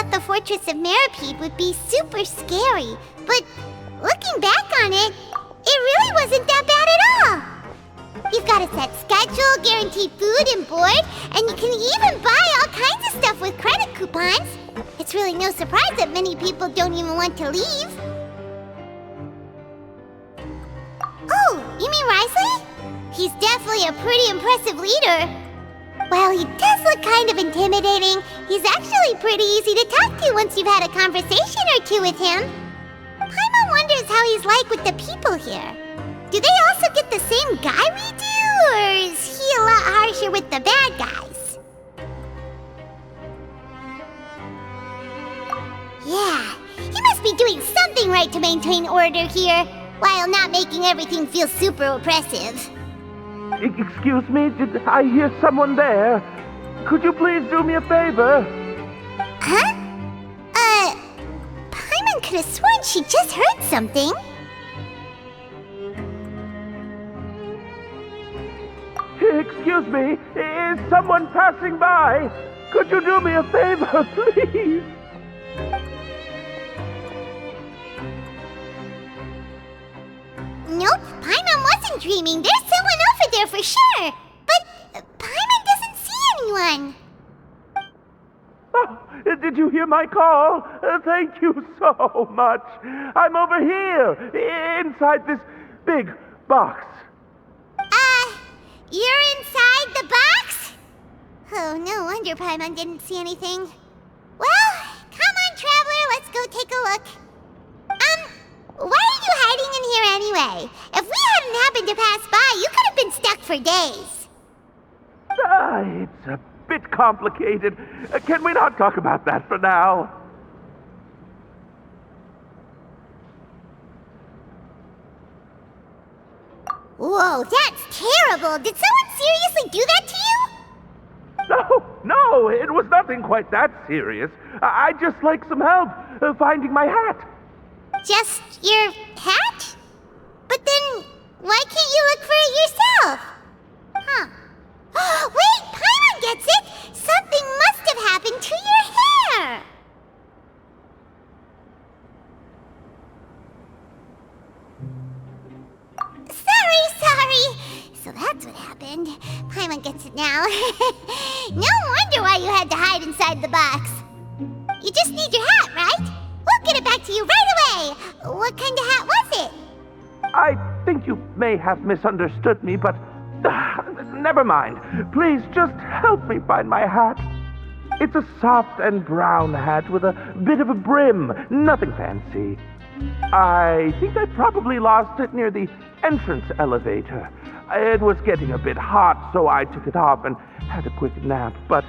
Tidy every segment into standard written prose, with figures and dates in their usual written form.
thought the Fortress of Meripede would be super scary, but looking back on it, it really wasn't that bad at all. You've got a set schedule, guaranteed food and board, and you can even buy all kinds of stuff with credit coupons. It's really no surprise that many people don't even want to leave. Oh, you mean Wriothesley? He's definitely a pretty impressive leader. While he does look kind of intimidating, he's actually pretty easy to talk to once you've had a conversation or two with him. Paimon wonders how he's like with the people here. Do they also get the same guy we do, or is he a lot harsher with the bad guys? Yeah, he must be doing something right to maintain order here, while not making everything feel super oppressive. Excuse me, did I hear someone there? Could you please do me a favor? Huh? Paimon could have sworn she just heard something. Excuse me, is someone passing by? Could you do me a favor, please? Nope, Paimon wasn't dreaming. There's someone over there for sure. But Paimon doesn't see anyone. Oh, did you hear my call? Thank you so much. I'm over here, inside this big box. You're inside the box? Oh, no wonder Paimon didn't see anything. Well, come on, Traveler, let's go take a look. Why are you hiding in here anyway? If we hadn't happened to pass by, you could have been stuck for days. It's a bit complicated. Can we not talk about that for now? Whoa, that's terrible! Did someone seriously do that to you? No, it was nothing quite that serious. I'd just like some help finding my hat. Just your hat? But then, why can't you look for it yourself? Huh. Wait, Paimon gets it! Something must have happened to your hair! Sorry. So that's what happened. Paimon gets it now. No wonder why you had to hide inside the box. You just need your hat, right? We'll get it back to you right away. What kind of hat was it? I think you may have misunderstood me, but never mind. Please just help me find my hat. It's a soft and brown hat with a bit of a brim. Nothing fancy. I think I probably lost it near the entrance elevator. It was getting a bit hot, so I took it off and had a quick nap. But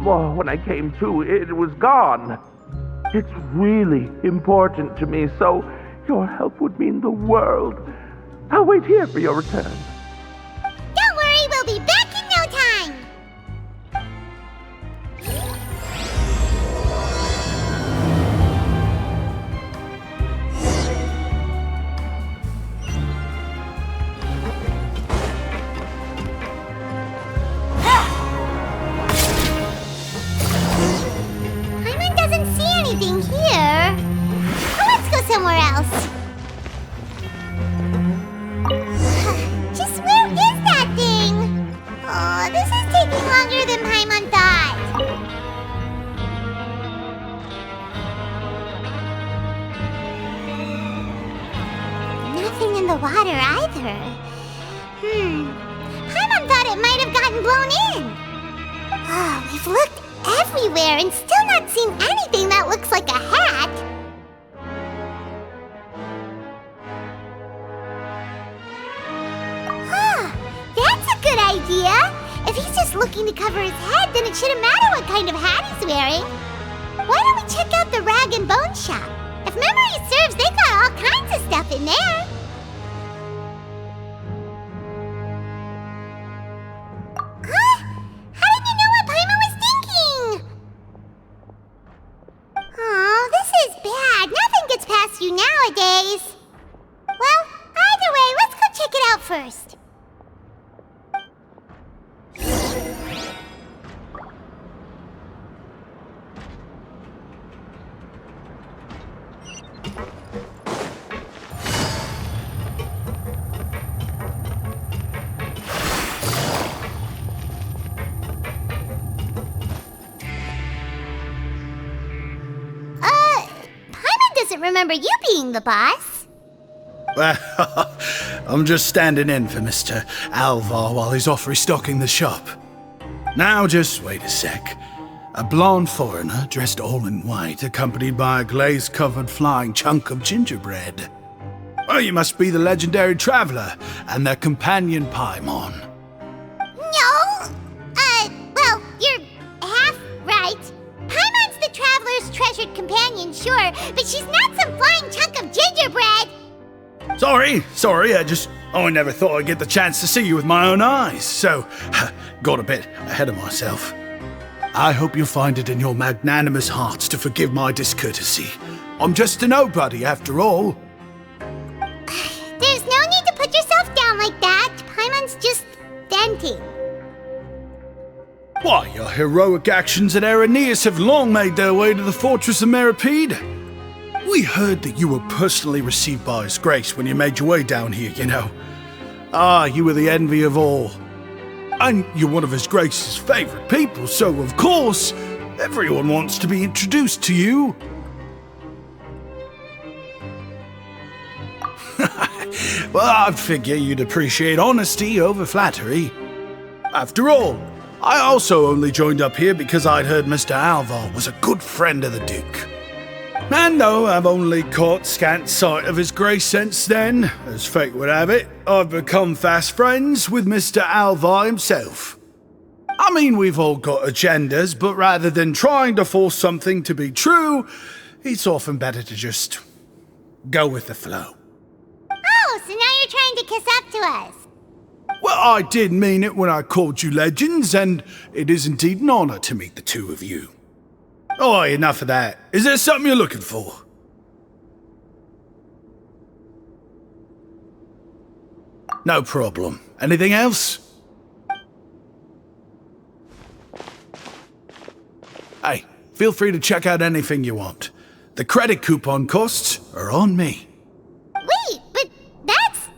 when I came to, it was gone. It's really important to me, so your help would mean the world. I'll wait here for your return. Don't worry, we'll be back in no time. Paimon doesn't see anything here. Let's go somewhere else. Just where is that thing? Oh, this is taking longer than Paimon thought. Nothing in the water either. Paimon thought it might have gotten blown in. Oh, we've looked everywhere and still not seen anything that looks like a hat. That's a good idea! If he's just looking to cover his head, then it shouldn't matter what kind of hat he's wearing. Why don't we check out the Rag and Bone Shop? If memory serves, they got all kinds of stuff in there. Huh? How did you know what Paimon was thinking? Oh, this is bad. Nothing gets past you nowadays. Well, either way, let's go check it out first. Paimon doesn't remember you being the boss. Well, I'm just standing in for Mr. Alvar while he's off restocking the shop. Now just wait a sec. A blonde foreigner dressed all in white, accompanied by a glaze-covered flying chunk of gingerbread. Well, you must be the legendary traveler and their companion Paimon. No! Well, you're half right. Paimon's the traveler's treasured companion, sure, but she's not some flying chunk of gingerbread! Sorry, I never thought I'd get the chance to see you with my own eyes, so got a bit ahead of myself. I hope you'll find it in your magnanimous hearts to forgive my discourtesy. I'm just a nobody, after all. There's no need to put yourself down like that. Paimon's just venting. Why, your heroic actions at Araneus have long made their way to the fortress of Meripede. We heard that you were personally received by His Grace when you made your way down here, you know. You were the envy of all. And you're one of His Grace's favorite people, so of course, everyone wants to be introduced to you. Well, I figure you'd appreciate honesty over flattery. After all, I also only joined up here because I'd heard Mr. Alvar was a good friend of the Duke. And though I've only caught scant sight of His Grace since then, as fate would have it, I've become fast friends with Mr. Alvar himself. I mean, we've all got agendas, but rather than trying to force something to be true, it's often better to just go with the flow. Oh, so now you're trying to kiss up to us. Well, I did mean it when I called you legends, and it is indeed an honor to meet the two of you. Oh, enough of that. Is there something you're looking for? No problem. Anything else? Hey, feel free to check out anything you want. The credit coupon costs are on me. Wait, but that's,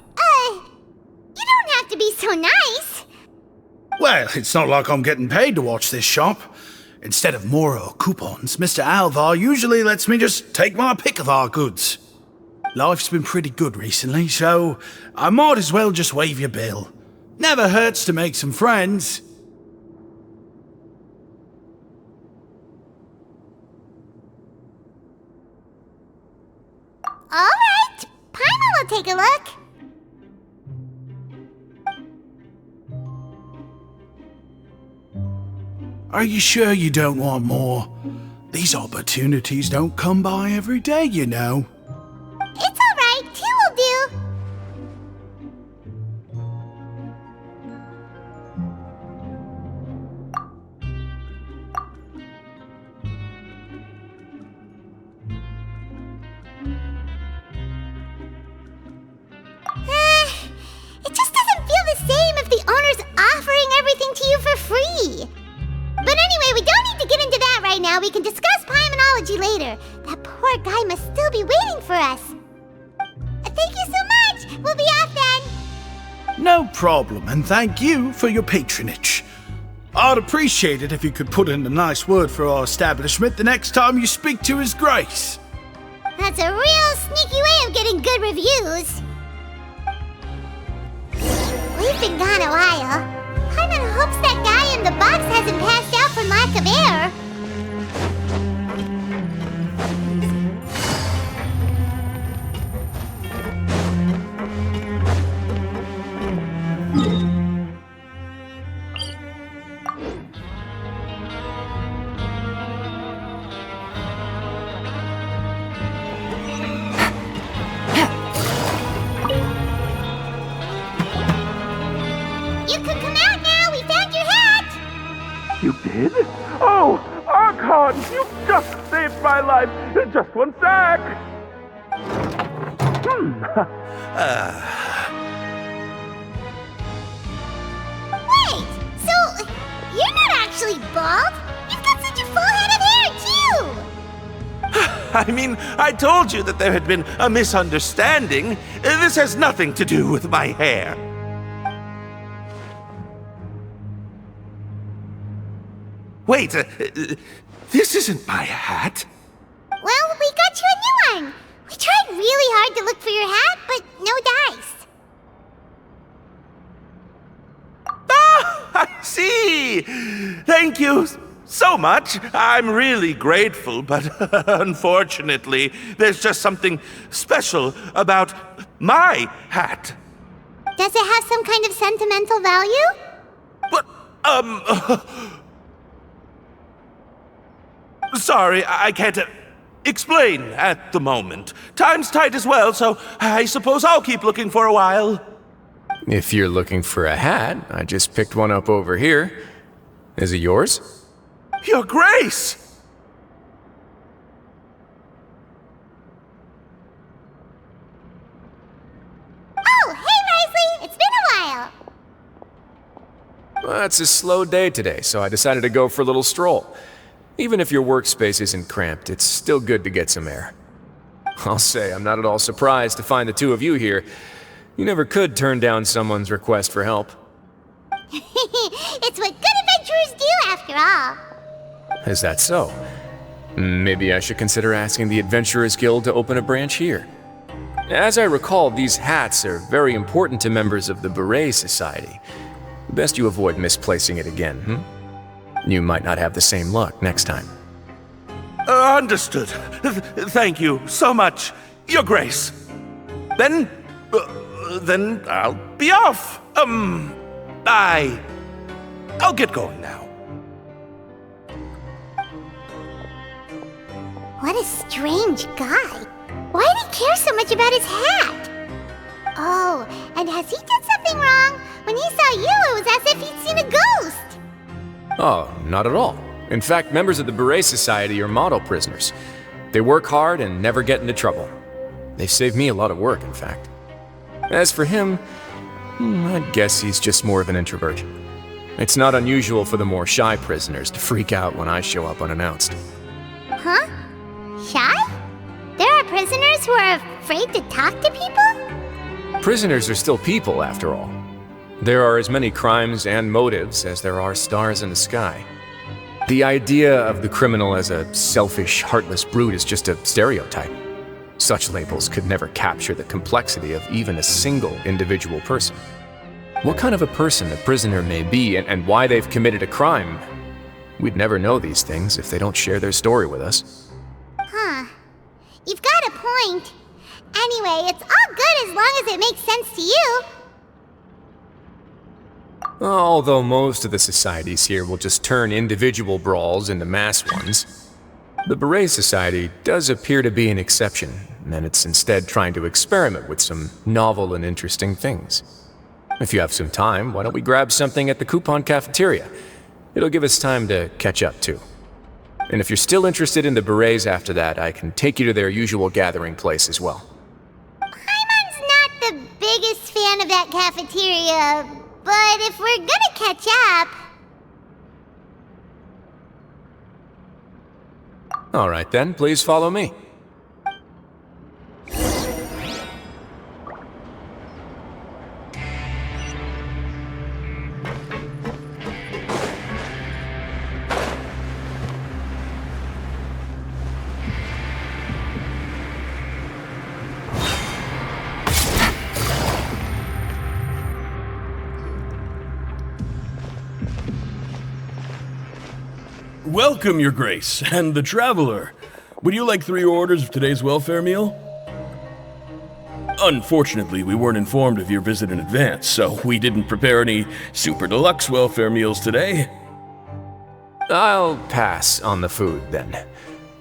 you don't have to be so nice. Well, it's not like I'm getting paid to watch this shop. Instead of more or coupons, Mr. Alvar usually lets me just take my pick of our goods. Life's been pretty good recently, so I might as well just waive your bill. Never hurts to make some friends. All right, Paimon will take a look. Are you sure you don't want more? These opportunities don't come by every day, you know. It's all right, 2 will do. It just doesn't feel the same if the owner's offering everything to you for free. But anyway, we don't need to get into that right now. We can discuss Paimonology later. That poor guy must still be waiting for us. Thank you so much. We'll be off then. No problem, and thank you for your patronage. I'd appreciate it if you could put in a nice word for our establishment the next time you speak to His Grace. That's a real sneaky way of getting good reviews. We've been gone a while. Paimon hopes that guy in the box hasn't passed out from lack of air. You can come out now. We found your hat. You did? Oh, Archon, you just saved my life in just one sec. Wait, so you're not actually bald? You've got such a full head of hair, too! I mean, I told you that there had been a misunderstanding. This has nothing to do with my hair. Wait, this isn't my hat. Well, we got you a new one. We tried really hard to look for your hat, but no dice. Ah, I see. Thank you so much. I'm really grateful, but unfortunately, there's just something special about my hat. Does it have some kind of sentimental value? But, sorry, I can't explain at the moment. Time's tight as well, so I suppose I'll keep looking for a while. If you're looking for a hat, I just picked one up over here. Is it yours? Your Grace! Oh, hey, Wriothesley! It's been a while! Well, it's a slow day today, so I decided to go for a little stroll. Even if your workspace isn't cramped, it's still good to get some air. I'll say, I'm not at all surprised to find the two of you here. You never could turn down someone's request for help. It's what good adventurers do, after all. Is that so? Maybe I should consider asking the Adventurers Guild to open a branch here. As I recall, these hats are very important to members of the Beret Society. Best you avoid misplacing it again, You might not have the same luck next time. Understood. Thank you so much, Your Grace. Then I'll be off. I'll get going now. What a strange guy. Why did he care so much about his hat? Oh, and has he done something wrong? When he saw you, it was as if he'd seen a ghost. Oh, not at all. In fact, members of the Beret Society are model prisoners. They work hard and never get into trouble. They save me a lot of work, in fact. As for him, I'd guess he's just more of an introvert. It's not unusual for the more shy prisoners to freak out when I show up unannounced. Huh? Shy? There are prisoners who are afraid to talk to people? Prisoners are still people, after all. There are as many crimes and motives as there are stars in the sky. The idea of the criminal as a selfish, heartless brute is just a stereotype. Such labels could never capture the complexity of even a single individual person. What kind of a person a prisoner may be and why they've committed a crime, we'd never know these things if they don't share their story with us. Huh. You've got a point. Anyway, it's all good as long as it makes sense to you. Although most of the societies here will just turn individual brawls into mass ones, the Beret Society does appear to be an exception, and it's instead trying to experiment with some novel and interesting things. If you have some time, why don't we grab something at the Coupon Cafeteria? It'll give us time to catch up, too. And if you're still interested in the Berets after that, I can take you to their usual gathering place as well. Paimon's not the biggest fan of that cafeteria, but if we're gonna catch up... All right then, please follow me. Welcome, Your Grace, and the Traveler. Would you like 3 orders of today's welfare meal? Unfortunately, we weren't informed of your visit in advance, so we didn't prepare any super deluxe welfare meals today. I'll pass on the food, then.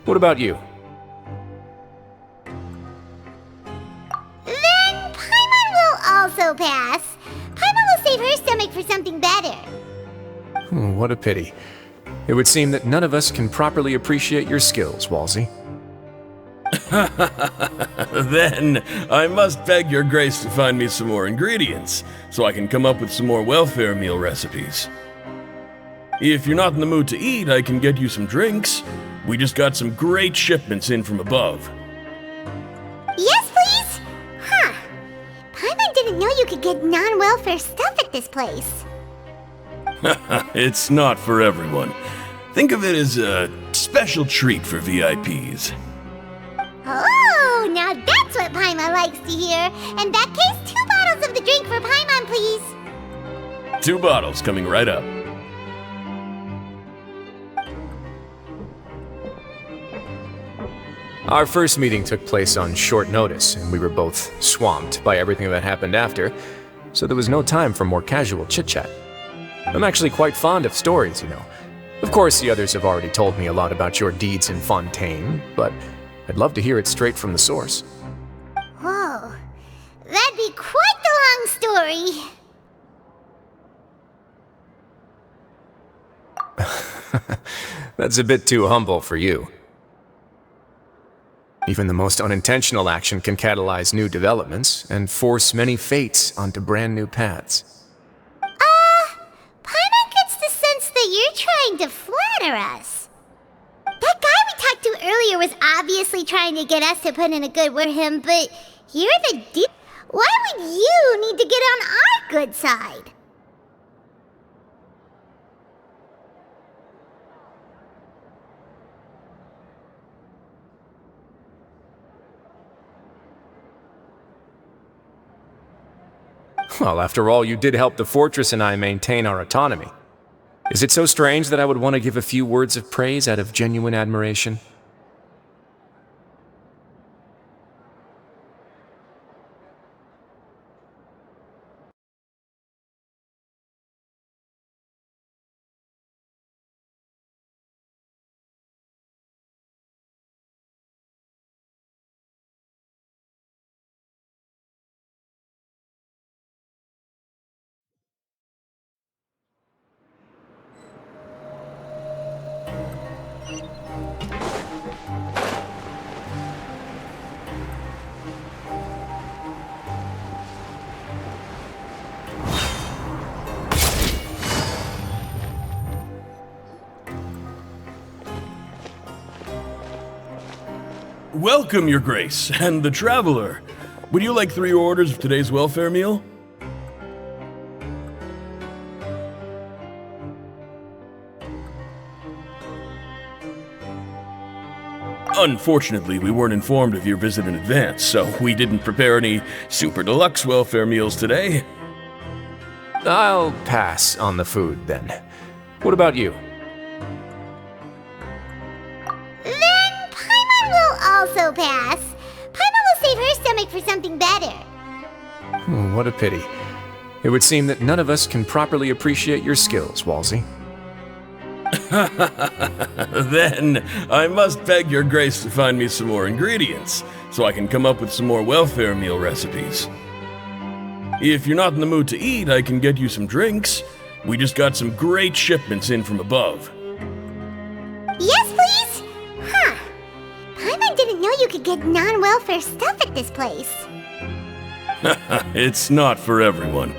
What about you? Then Paimon will also pass. Paimon will save her stomach for something better. What a pity. It would seem that none of us can properly appreciate your skills, Walsey. Then, I must beg Your Grace to find me some more ingredients, so I can come up with some more welfare meal recipes. If you're not in the mood to eat, I can get you some drinks. We just got some great shipments in from above. Yes, please? Huh. Paimon didn't know you could get non-welfare stuff at this place. It's not for everyone. Think of it as a special treat for VIPs. Oh, now that's what Paimon likes to hear. In that case, 2 bottles of the drink for Paimon, please. 2 bottles coming right up. Our first meeting took place on short notice, and we were both swamped by everything that happened after, so there was no time for more casual chit-chat. I'm actually quite fond of stories, you know. Of course, the others have already told me a lot about your deeds in Fontaine, but I'd love to hear it straight from the source. Whoa. That'd be quite the long story. That's a bit too humble for you. Even the most unintentional action can catalyze new developments and force many fates onto brand new paths. Paimon gets the sense that you're trying to flatter us. That guy we talked to earlier was obviously trying to get us to put in a good word for him, but you're the dude. Why would you need to get on our good side? Well, after all, you did help the fortress and I maintain our autonomy. Is it so strange that I would want to give a few words of praise out of genuine admiration? Welcome, Your Grace, and the Traveler. Would you like 3 orders of today's welfare meal? Unfortunately, we weren't informed of your visit in advance, so we didn't prepare any super deluxe welfare meals today. I'll pass on the food, then. What about you? Then Paimon will also pass. Paimon will save her stomach for something better. What a pity. It would seem that none of us can properly appreciate your skills, Walsey. Then I must beg Your Grace to find me some more ingredients, so I can come up with some more welfare meal recipes. If you're not in the mood to eat, I can get you some drinks. We just got some great shipments in from above. Yes, please? Huh. Paimon didn't know you could get non-welfare stuff at this place. It's not for everyone.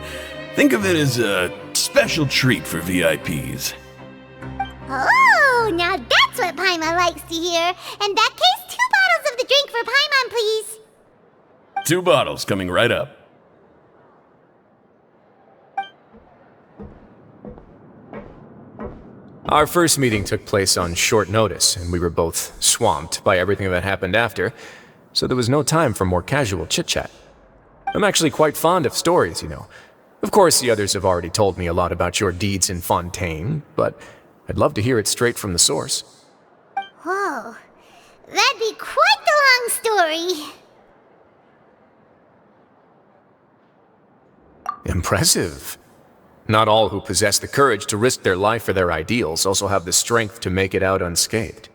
Think of it as a special treat for VIPs. Oh, now that's what Paimon likes to hear. In that case, 2 bottles of the drink for Paimon, please. 2 bottles coming right up. Our first meeting took place on short notice, and we were both swamped by everything that happened after, so there was no time for more casual chit-chat. I'm actually quite fond of stories, you know. Of course, the others have already told me a lot about your deeds in Fontaine, but I'd love to hear it straight from the source. Whoa. That'd be quite the long story. Impressive. Not all who possess the courage to risk their life for their ideals also have the strength to make it out unscathed.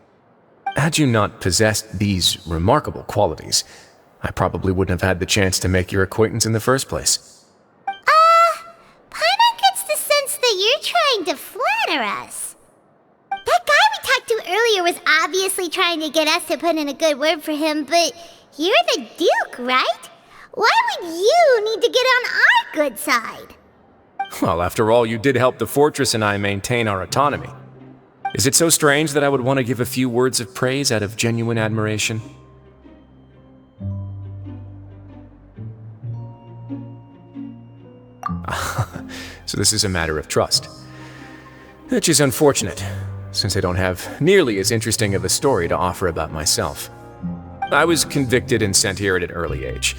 Had you not possessed these remarkable qualities, I probably wouldn't have had the chance to make your acquaintance in the first place. Paimon gets the sense that you're trying to flatter us. That guy we talked to earlier was obviously trying to get us to put in a good word for him, but you're the Duke, right? Why would you need to get on our good side? Well, after all, you did help the fortress and I maintain our autonomy. Is it so strange that I would want to give a few words of praise out of genuine admiration? So this is a matter of trust. Which is unfortunate, since I don't have nearly as interesting of a story to offer about myself. I was convicted and sent here at an early age.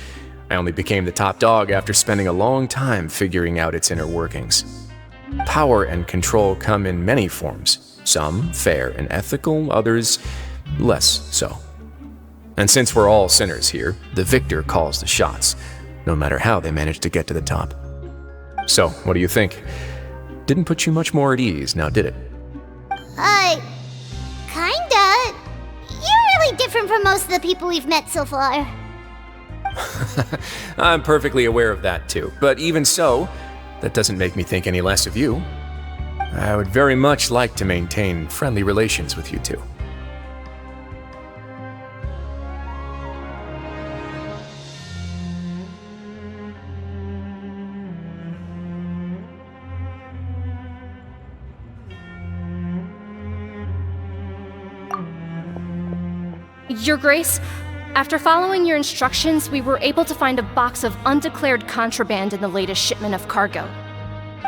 I only became the top dog after spending a long time figuring out its inner workings. Power and control come in many forms, some fair and ethical, others less so. And since we're all sinners here, the victor calls the shots, no matter how they manage to get to the top. So, what do you think? Didn't put you much more at ease, now did it? Kinda. You're really different from most of the people we've met so far. I'm perfectly aware of that too, but even so, that doesn't make me think any less of you. I would very much like to maintain friendly relations with you two. Your Grace, after following your instructions, we were able to find a box of undeclared contraband in the latest shipment of cargo.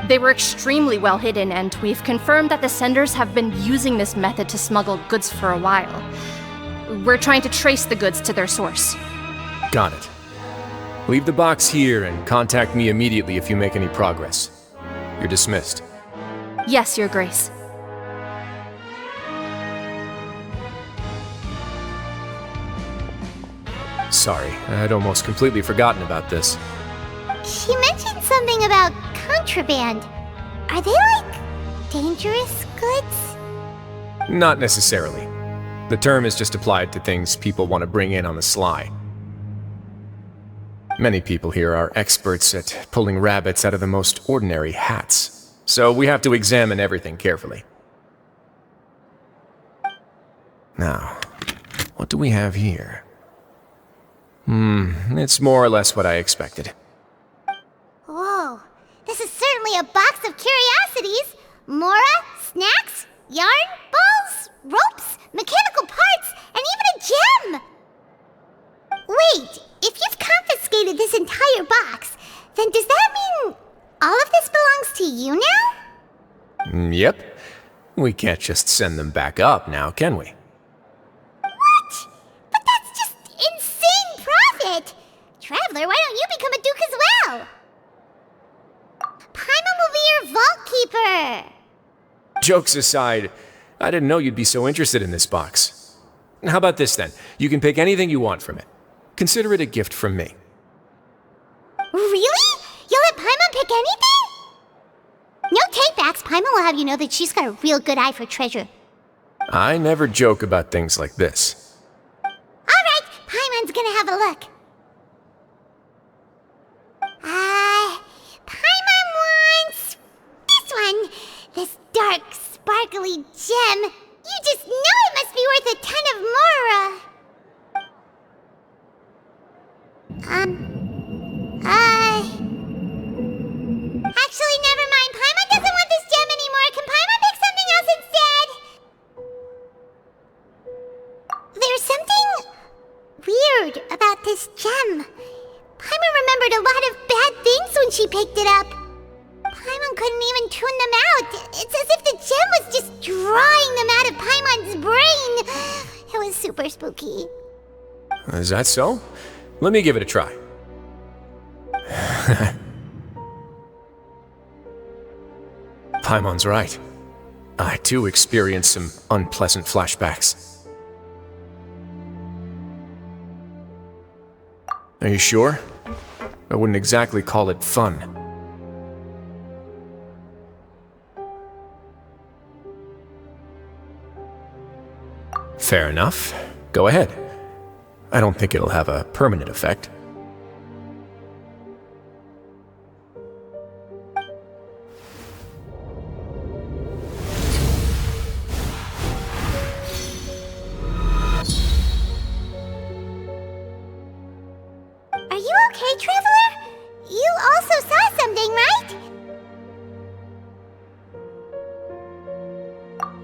They were extremely well hidden, and we've confirmed that the senders have been using this method to smuggle goods for a while. We're trying to trace the goods to their source. Got it. Leave the box here and contact me immediately if you make any progress. You're dismissed. Yes, Your Grace. Sorry, I'd almost completely forgotten about this. She mentioned something about contraband. Are they, like, dangerous goods? Not necessarily. The term is just applied to things people want to bring in on the sly. Many people here are experts at pulling rabbits out of the most ordinary hats, so we have to examine everything carefully. Now, what do we have here? It's more or less what I expected. Whoa, this is certainly a box of curiosities. Mora, snacks, yarn, balls, ropes, mechanical parts, and even a gem! Wait, if you've confiscated this entire box, then does that mean all of this belongs to you now? Yep. We can't just send them back up now, can we? What? But that's just insane profit! Traveler, why don't you become a duke as well? Paimon will be your vault keeper! Jokes aside, I didn't know you'd be so interested in this box. How about this then? You can pick anything you want from it. Consider it a gift from me. Really? You'll let Paimon pick anything? No takebacks. Paimon will have you know that she's got a real good eye for treasure. I never joke about things like this. Alright, Paimon's gonna have a look. Paimon wants this one. This dark, sparkly gem. You just know it must be worth a ton of Mora. Actually, never mind. Paimon doesn't want this gem anymore. Can Paimon pick something else instead? There's something weird about this gem. Paimon remembered a lot of bad things when she picked it up. Paimon couldn't even tune them out. It's as if the gem was just drawing them out of Paimon's brain. It was super spooky. Is that so? Let me give it a try. Paimon's right. I too experienced some unpleasant flashbacks. Are you sure? I wouldn't exactly call it fun. Fair enough. Go ahead. I don't think it'll have a permanent effect. Are you okay, Traveler? You also saw something, right?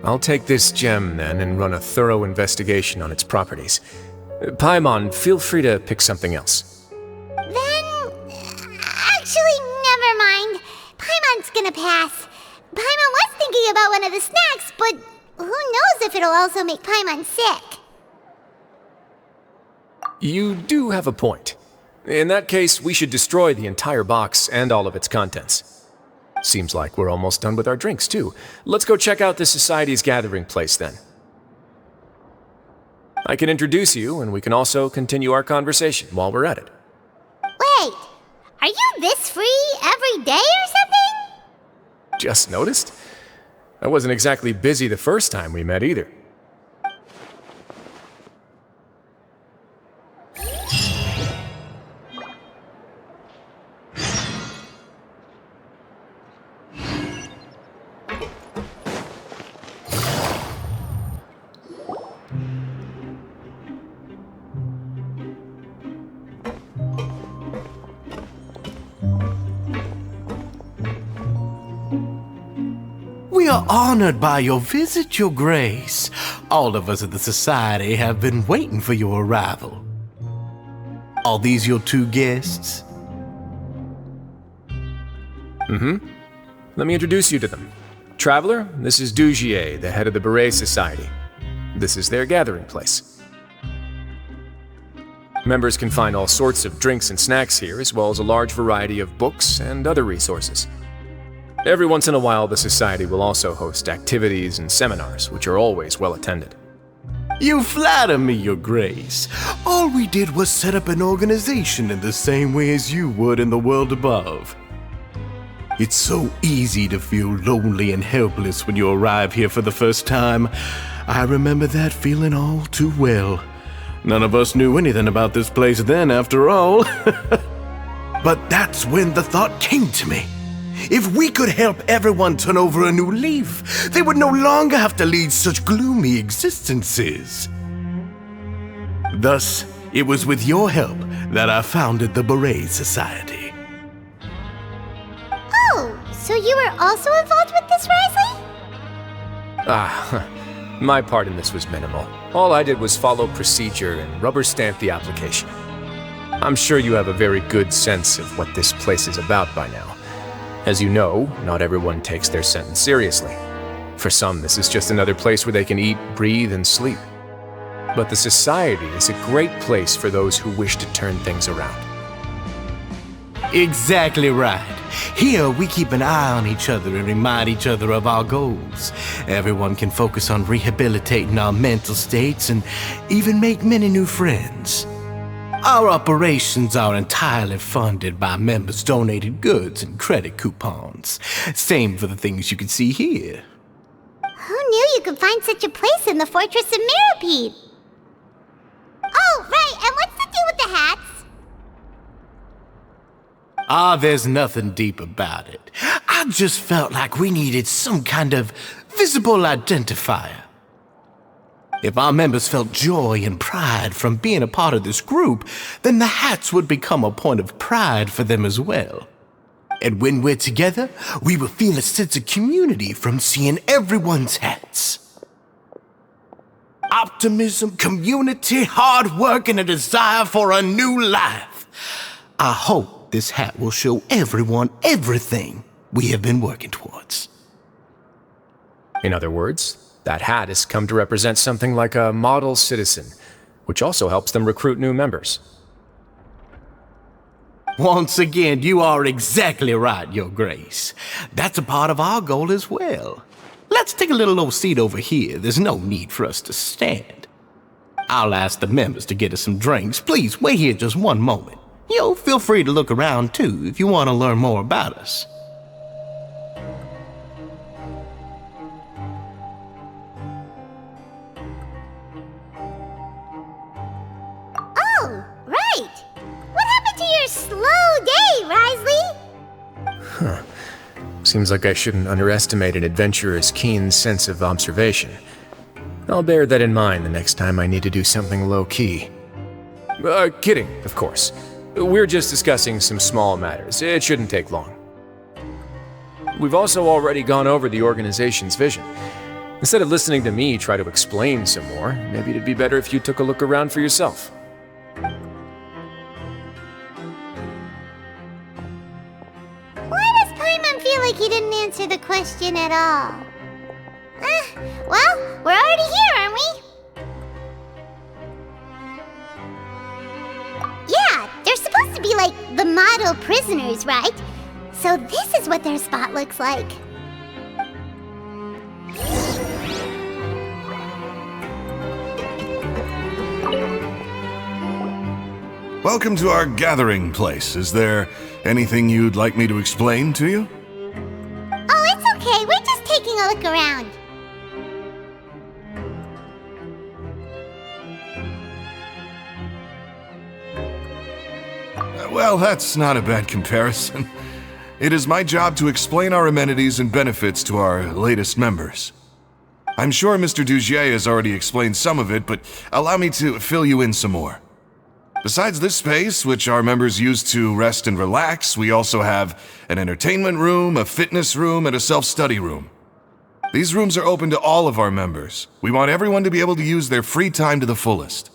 I'll take this gem then and run a thorough investigation on its properties. Paimon, feel free to pick something else. Then... actually, never mind. Paimon's gonna pass. Paimon was thinking about one of the snacks, but who knows if it'll also make Paimon sick. You do have a point. In that case, we should destroy the entire box and all of its contents. Seems like we're almost done with our drinks, too. Let's go check out the Society's gathering place, then. I can introduce you, and we can also continue our conversation while we're at it. Wait, are you this free every day or something? Just noticed? I wasn't exactly busy the first time we met, either. We are honored by your visit, Your Grace. All of us at the Society have been waiting for your arrival. Are these your two guests? Let me introduce you to them. Traveler, this is Dugier, the head of the Beret Society. This is their gathering place. Members can find all sorts of drinks and snacks here, as well as a large variety of books and other resources. Every once in a while, the Society will also host activities and seminars, which are always well attended. You flatter me, Your Grace. All we did was set up an organization in the same way as you would in the world above. It's so easy to feel lonely and helpless when you arrive here for the first time. I remember that feeling all too well. None of us knew anything about this place then, after all. But that's when the thought came to me. If we could help everyone turn over a new leaf, they would no longer have to lead such gloomy existences. Thus, it was with your help that I founded the Beret Society. Oh, so you were also involved with this, Wriothesley? My part in this was minimal. All I did was follow procedure and rubber stamp the application. I'm sure you have a very good sense of what this place is about by now. As you know, not everyone takes their sentence seriously. For some, this is just another place where they can eat, breathe, and sleep. But the Society is a great place for those who wish to turn things around. Exactly right. Here, we keep an eye on each other and remind each other of our goals. Everyone can focus on rehabilitating our mental states and even make many new friends. Our operations are entirely funded by members' donated goods and credit coupons. Same for the things you can see here. Who knew you could find such a place in the Fortress of Mirapede? Oh, right, and what's the deal with the hats? There's nothing deep about it. I just felt like we needed some kind of visible identifier. If our members felt joy and pride from being a part of this group, then the hats would become a point of pride for them as well. And when we're together, we will feel a sense of community from seeing everyone's hats. Optimism, community, hard work, and a desire for a new life. I hope this hat will show everyone everything we have been working towards. In other words, that hat has come to represent something like a model citizen, which also helps them recruit new members. Once again, you are exactly right, Your Grace. That's a part of our goal as well. Let's take a little old seat over here. There's no need for us to stand. I'll ask the members to get us some drinks. Please wait here just one moment. Feel free to look around too if you want to learn more about us. Oh, right. What happened to your slow day, Wriothesley? Seems like I shouldn't underestimate an adventurer's keen sense of observation. I'll bear that in mind the next time I need to do something low-key. Kidding, of course. We're just discussing some small matters. It shouldn't take long. We've also already gone over the organization's vision. Instead of listening to me try to explain some more, maybe it'd be better if you took a look around for yourself. Why does Paimon feel like he didn't answer the question at all? Well, we're already here, aren't we? Yeah, they're supposed to be like the model prisoners, right? So this is what their spot looks like. Welcome to our gathering place. Is there anything you'd like me to explain to you? Oh, it's okay. We're just taking a look around. Well, that's not a bad comparison. It is my job to explain our amenities and benefits to our latest members. I'm sure Mr. Dugier has already explained some of it, but allow me to fill you in some more. Besides this space, which our members use to rest and relax, we also have an entertainment room, a fitness room, and a self-study room. These rooms are open to all of our members. We want everyone to be able to use their free time to the fullest.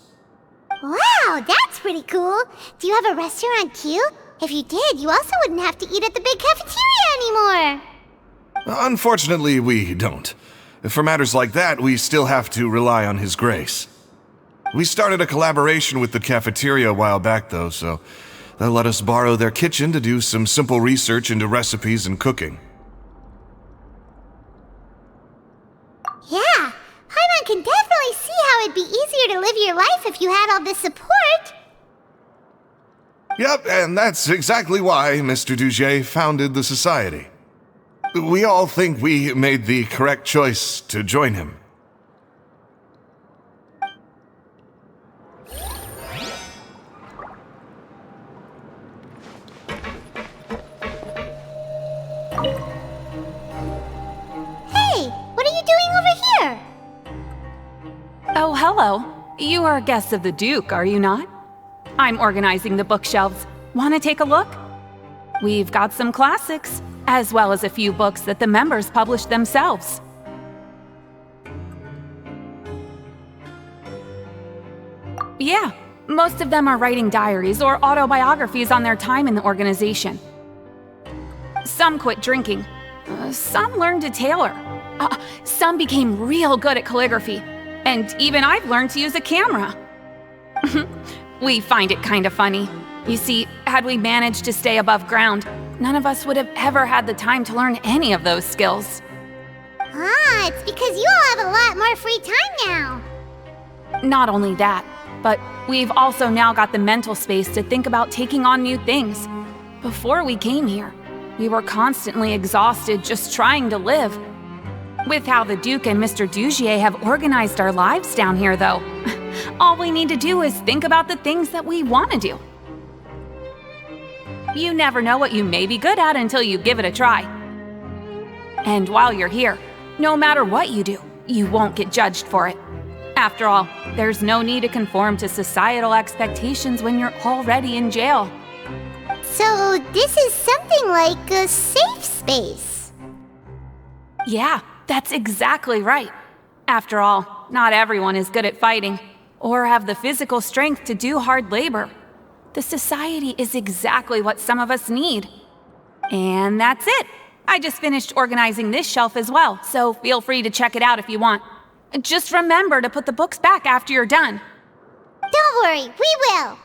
Wow, that's pretty cool. Do you have a restaurant too? If you did, you also wouldn't have to eat at the big cafeteria anymore. Unfortunately, we don't. For matters like that, we still have to rely on His grace. We started a collaboration with the cafeteria a while back, though, so they'll let us borrow their kitchen to do some simple research into recipes and cooking. Yeah, Paimon can definitely see how it'd be easier to live your life if you had all this support. Yep, and that's exactly why Mr. Dugier founded the society. We all think we made the correct choice to join him. Hey, what are you doing over here? Oh, hello. You are guests of the Duke, are you not? I'm organizing the bookshelves. Want to take a look? We've got some classics, as well as a few books that the members published themselves. Yeah, most of them are writing diaries or autobiographies on their time in the organization. Some quit drinking. Some learned to tailor. Some became real good at calligraphy. And even I've learned to use a camera. We find it kind of funny. You see, had we managed to stay above ground, none of us would have ever had the time to learn any of those skills. Ah, it's because you all have a lot more free time now. Not only that, but we've also now got the mental space to think about taking on new things. Before we came here, we were constantly exhausted just trying to live. With how the Duke and Mr. Dugier have organized our lives down here, though, all we need to do is think about the things that we want to do. You never know what you may be good at until you give it a try. And while you're here, no matter what you do, you won't get judged for it. After all, there's no need to conform to societal expectations when you're already in jail. So this is something like a safe space. Yeah, that's exactly right. After all, not everyone is good at fighting, or have the physical strength to do hard labor. The society is exactly what some of us need. And that's it. I just finished organizing this shelf as well, so feel free to check it out if you want. Just remember to put the books back after you're done. Don't worry, we will.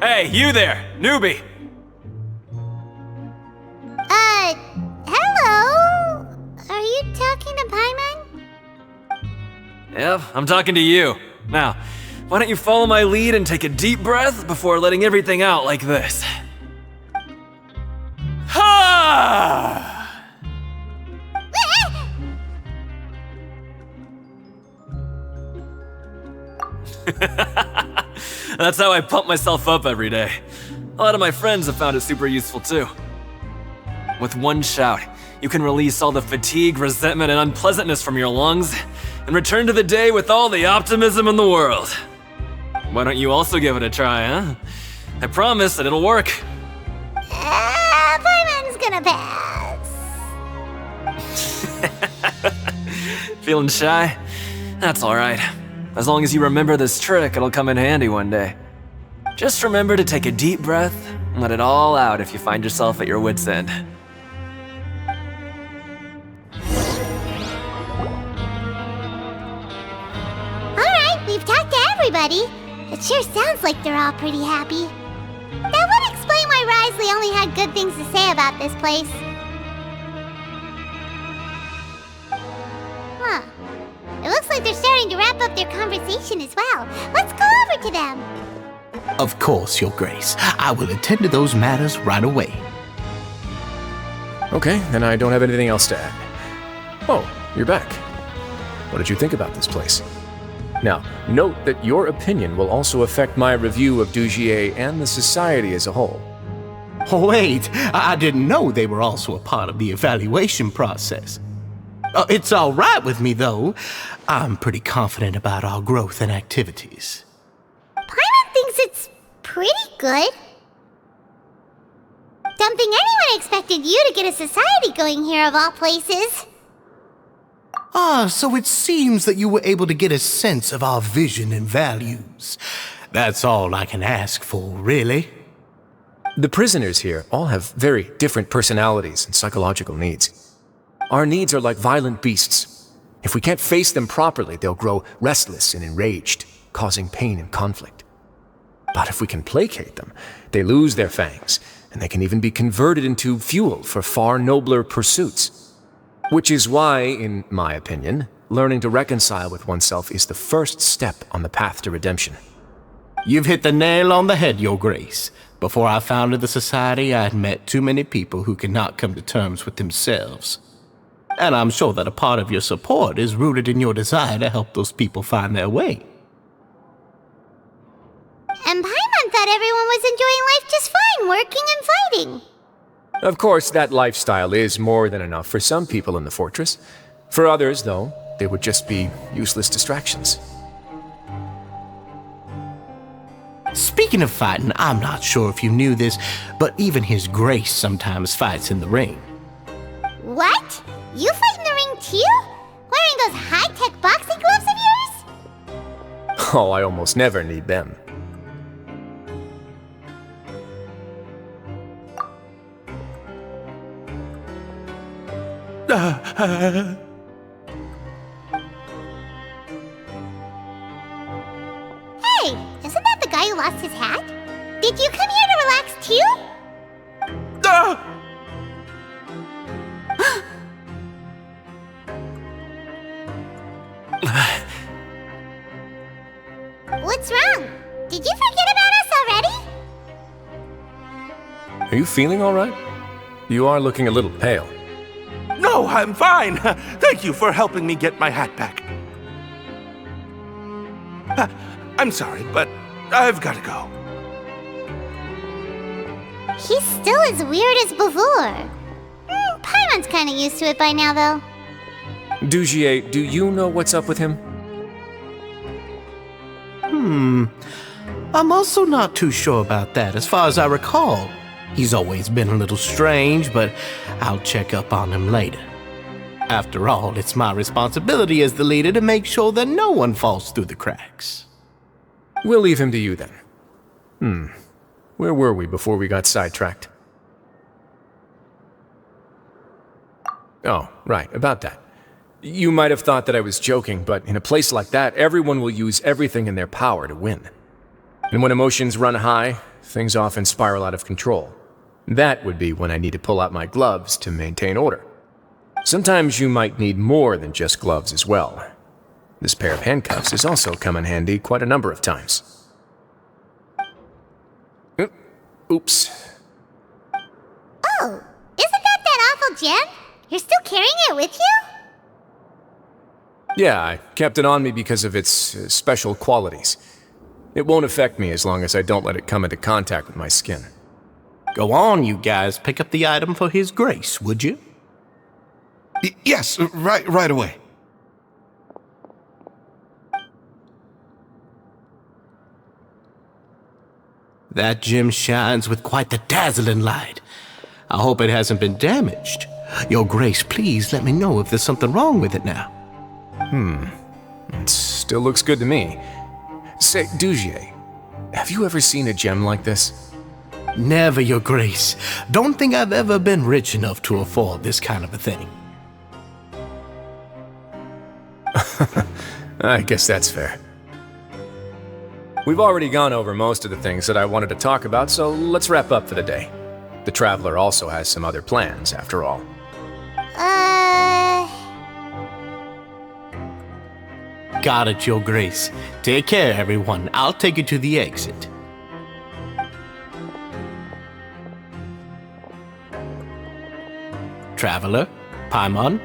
Hey, you there, newbie! Hello? Are you talking to Paimon? Yep, I'm talking to you. Now, why don't you follow my lead and take a deep breath before letting everything out like this? Ha! That's how I pump myself up every day. A lot of my friends have found it super useful too. With one shout, you can release all the fatigue, resentment, and unpleasantness from your lungs and return to the day with all the optimism in the world. Why don't you also give it a try, huh? I promise that it'll work. Paimon's gonna pass. Feeling shy? That's alright. As long as you remember this trick, it'll come in handy one day. Just remember to take a deep breath and let it all out if you find yourself at your wit's end. Alright, we've talked to everybody. It sure sounds like they're all pretty happy. That would explain why Wriothesley only had good things to say about this place. Huh. It looks like they're starting to wrap up their conversation as well. Let's go over to them. Of course, Your Grace. I will attend to those matters right away. Okay, then I don't have anything else to add. Oh, you're back. What did you think about this place? Now, note that your opinion will also affect my review of Dugier and the Society as a whole. Oh, wait, I didn't know they were also a part of the evaluation process. It's all right with me, though. I'm pretty confident about our growth and activities. Paimon thinks it's pretty good. Don't think anyone expected you to get a society going here of all places. So it seems that you were able to get a sense of our vision and values. That's all I can ask for, really. The prisoners here all have very different personalities and psychological needs. Our needs are like violent beasts. If we can't face them properly, they'll grow restless and enraged, causing pain and conflict. But if we can placate them, they lose their fangs, and they can even be converted into fuel for far nobler pursuits. Which is why, in my opinion, learning to reconcile with oneself is the first step on the path to redemption. You've hit the nail on the head, Your Grace. Before I founded the Society, I had met too many people who could not come to terms with themselves. And I'm sure that a part of your support is rooted in your desire to help those people find their way. And Paimon thought everyone was enjoying life just fine, working and fighting. Of course, that lifestyle is more than enough for some people in the fortress. For others, though, they would just be useless distractions. Speaking of fighting, I'm not sure if you knew this, but even His Grace sometimes fights in the ring. What? You fight in the ring too? Wearing those high-tech boxing gloves of yours? Oh, I almost never need them. Hey, isn't that the guy who lost his hat? Did you come here to relax too? What's wrong? Did you forget about us already? Are you feeling all right? You are looking a little pale. No, I'm fine. Thank you for helping me get my hat back. I'm sorry, but I've got to go. He's still as weird as before. Paimon's kind of used to it by now, though. Dugier, do you know what's up with him? I'm also not too sure about that. As far as I recall, he's always been a little strange, but I'll check up on him later. After all, it's my responsibility as the leader to make sure that no one falls through the cracks. We'll leave him to you then. Where were we before we got sidetracked? Oh, right, about that. You might have thought that I was joking, but in a place like that, everyone will use everything in their power to win. And when emotions run high, things often spiral out of control. That would be when I need to pull out my gloves to maintain order. Sometimes you might need more than just gloves as well. This pair of handcuffs has also come in handy quite a number of times. Oops. Oh, isn't that awful gem? You're still carrying it with you? Yeah, I kept it on me because of its special qualities. It won't affect me as long as I don't let it come into contact with my skin. Go on, you guys, pick up the item for His Grace, would you? Yes, right away. That gem shines with quite the dazzling light. I hope it hasn't been damaged. Your Grace, please let me know if there's something wrong with it now. It still looks good to me. Say, Dugier, have you ever seen a gem like this? Never, Your Grace. Don't think I've ever been rich enough to afford this kind of a thing. I guess that's fair. We've already gone over most of the things that I wanted to talk about, so let's wrap up for the day. The Traveler also has some other plans, after all. Got it, Your Grace. Take care, everyone. I'll take you to the exit. Traveler, Paimon,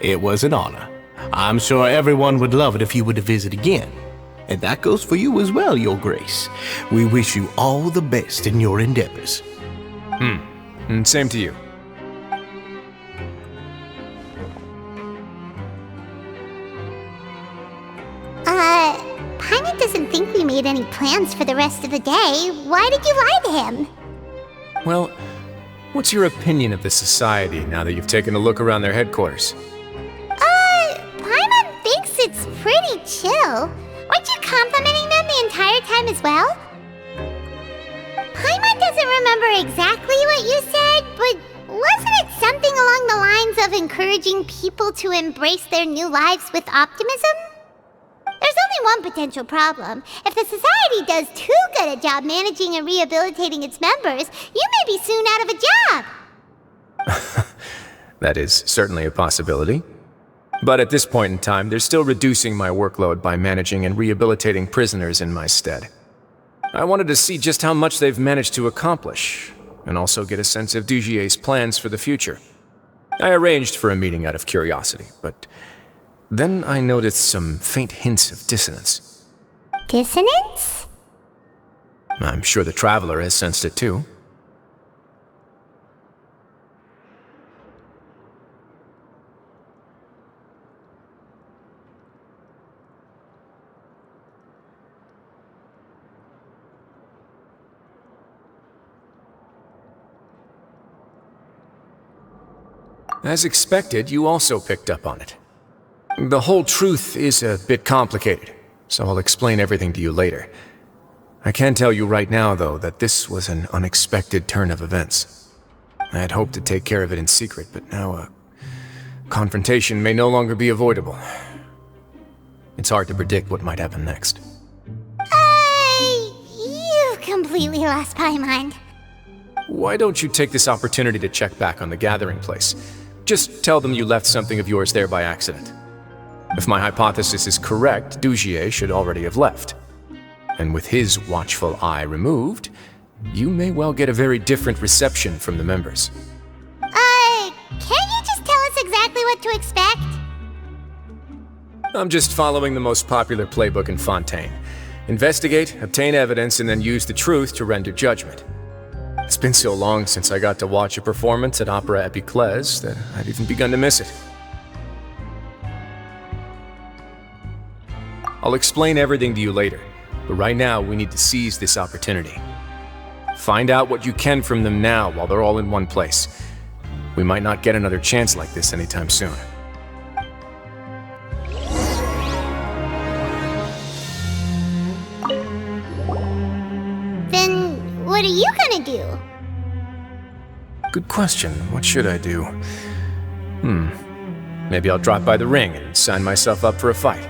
it was an honor. I'm sure everyone would love it if you were to visit again. And that goes for you as well, Your Grace. We wish you all the best in your endeavors. And same to you. Paimon doesn't think we made any plans for the rest of the day. Why did you lie to him? Well, what's your opinion of the Society now that you've taken a look around their headquarters? Paimon thinks it's pretty chill. Weren't you complimenting them the entire time as well? Paimon doesn't remember exactly what you said, but wasn't it something along the lines of encouraging people to embrace their new lives with optimism? There's only one potential problem. If the Society does too good a job managing and rehabilitating its members, you may be soon out of a job. That is certainly a possibility. But at this point in time, they're still reducing my workload by managing and rehabilitating prisoners in my stead. I wanted to see just how much they've managed to accomplish, and also get a sense of Dugier's plans for the future. I arranged for a meeting out of curiosity, but then I noticed some faint hints of dissonance. Dissonance? I'm sure the Traveler has sensed it too. As expected, you also picked up on it. The whole truth is a bit complicated, so I'll explain everything to you later. I can tell you right now, though, that this was an unexpected turn of events. I had hoped to take care of it in secret, but now a confrontation may no longer be avoidable. It's hard to predict what might happen next. You completely lost my mind. Why don't you take this opportunity to check back on the gathering place? Just tell them you left something of yours there by accident. If my hypothesis is correct, Dugier should already have left. And with his watchful eye removed, you may well get a very different reception from the members. Can't you just tell us exactly what to expect? I'm just following the most popular playbook in Fontaine. Investigate, obtain evidence, and then use the truth to render judgment. It's been so long since I got to watch a performance at Opera Epiclese that I've even begun to miss it. I'll explain everything to you later, but right now we need to seize this opportunity. Find out what you can from them now while they're all in one place. We might not get another chance like this anytime soon. Then what are you gonna do? Good question. What should I do? Maybe I'll drop by the ring and sign myself up for a fight.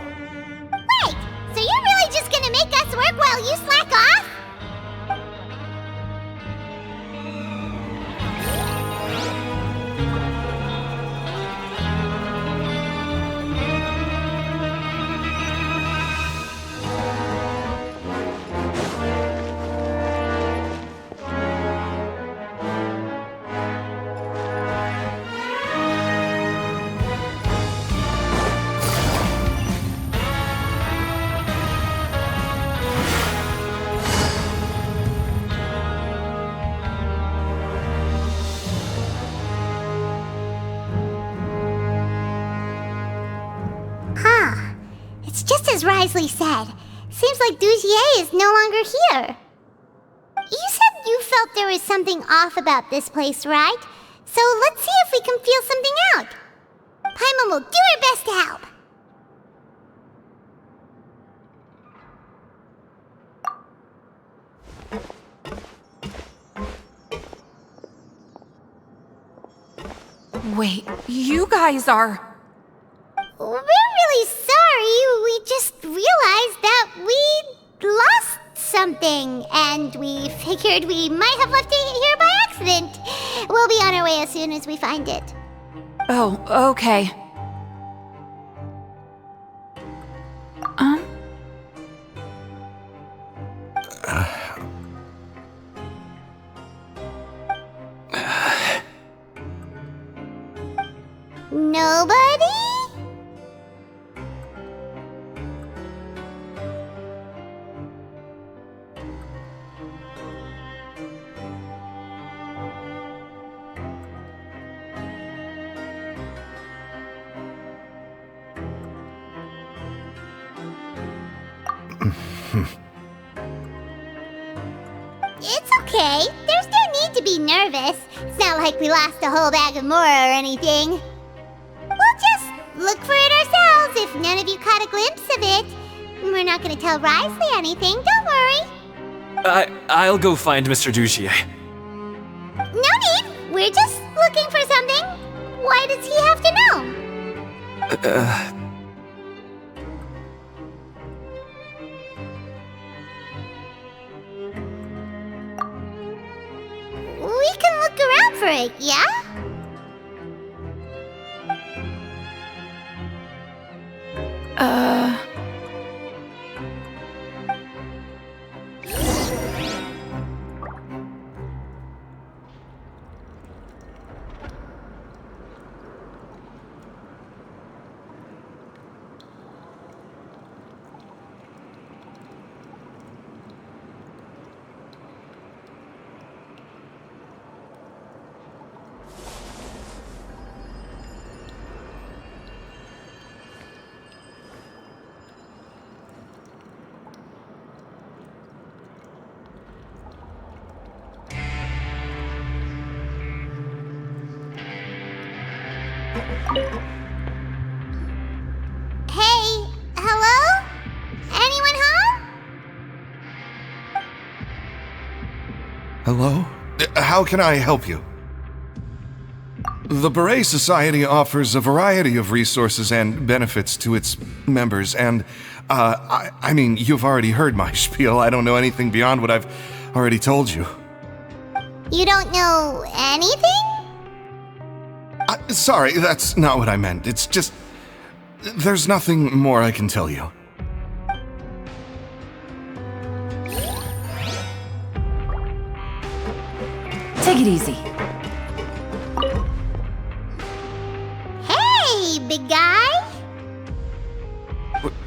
Wait! So you're really just gonna make us work while you slack off? just as Wriothesley said, seems like Dugier is no longer here. You said you felt there was something off about this place, right? So let's see if we can feel something out. Paimon will do her best to help. Wait, you guys are... We're really sorry. We just realized that we lost something, and we figured we might have left it here by accident. We'll be on our way as soon as we find it. Oh, okay. Nobody? It's okay. There's no need to be nervous. It's not like we lost a whole bag of Mora or anything. We'll just look for it ourselves if none of you caught a glimpse of it. We're not gonna tell Wriothesley anything, don't worry. I'll go find Mr. Dugier. No need. We're just looking for something. Why does he have to know? We can look around for it, yeah? Hey, hello? Anyone home? Hello? How can I help you? The Beret Society offers a variety of resources and benefits to its members, and, I mean, you've already heard my spiel. I don't know anything beyond what I've already told you. You don't know anything? Sorry, that's not what I meant. It's just... there's nothing more I can tell you. Take it easy. Hey, big guy.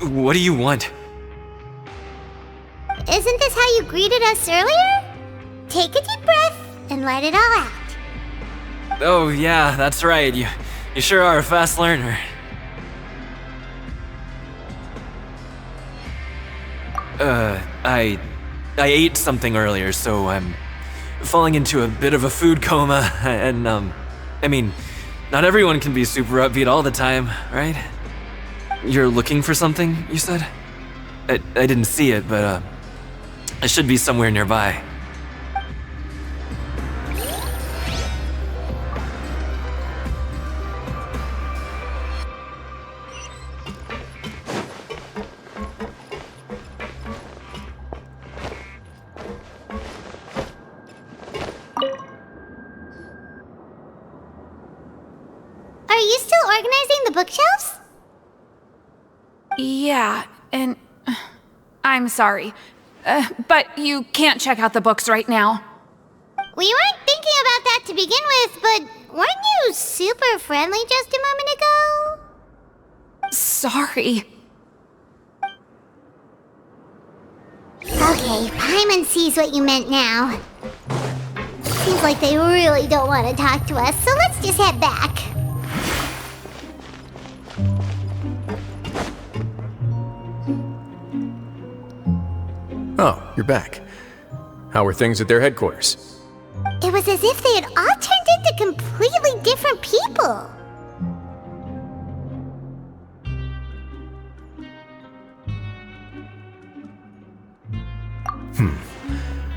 What do you want? Isn't this how you greeted us earlier? Take a deep breath and let it all out. Oh yeah, that's right. You sure are a fast learner. I ate something earlier, so I'm falling into a bit of a food coma, and I mean, not everyone can be super upbeat all the time, right? You're looking for something, you said? I didn't see it, but it should be somewhere nearby. Are you still organizing the bookshelves? Yeah, and... I'm sorry. But you can't check out the books right now. We weren't thinking about that to begin with, but weren't you super friendly just a moment ago? Sorry. Okay, Paimon sees what you meant now. Seems like they really don't want to talk to us, so let's just head back. Oh, you're back. How were things at their headquarters? It was as if they had all turned into completely different people.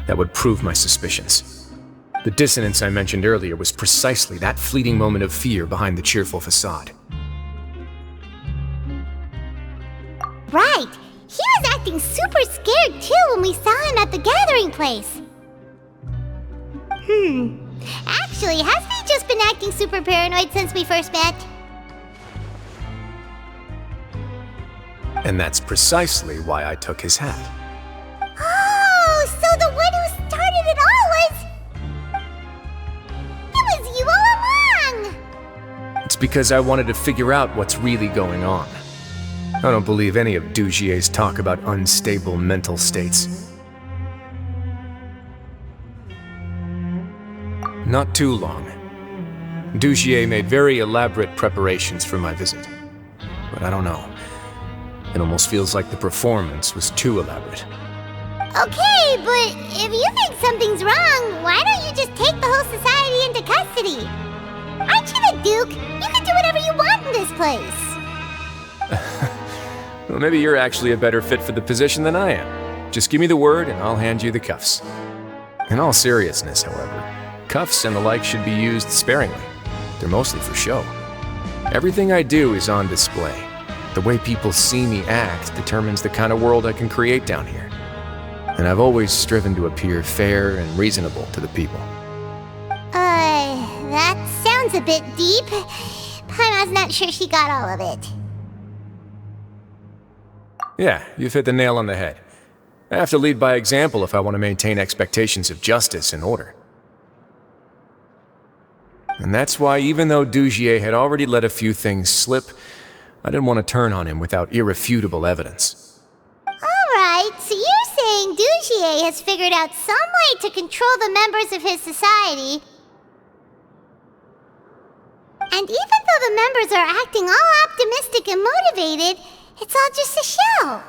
That would prove my suspicions. The dissonance I mentioned earlier was precisely that fleeting moment of fear behind the cheerful facade. Right. He was acting super scared too when we saw him at the gathering place. Actually, hasn't he just been acting super paranoid since we first met? And that's precisely why I took his hat. Oh, so the one who started it all was... It was you all along! It's because I wanted to figure out what's really going on. I don't believe any of Dugier's talk about unstable mental states. Not too long. Dugier made very elaborate preparations for my visit. But I don't know. It almost feels like the performance was too elaborate. Okay, but if you think something's wrong, why don't you just take the whole society into custody? Aren't you the Duke? You can do whatever you want in this place. Well, maybe you're actually a better fit for the position than I am. Just give me the word and I'll hand you the cuffs. In all seriousness, however, cuffs and the like should be used sparingly. They're mostly for show. Everything I do is on display. The way people see me act determines the kind of world I can create down here. And I've always striven to appear fair and reasonable to the people. That sounds a bit deep. Paimon's not sure she got all of it. Yeah, you've hit the nail on the head. I have to lead by example if I want to maintain expectations of justice and order. And that's why even though Dugier had already let a few things slip, I didn't want to turn on him without irrefutable evidence. Alright, so you're saying Dugier has figured out some way to control the members of his society. And even though the members are acting all optimistic and motivated, it's all just a show.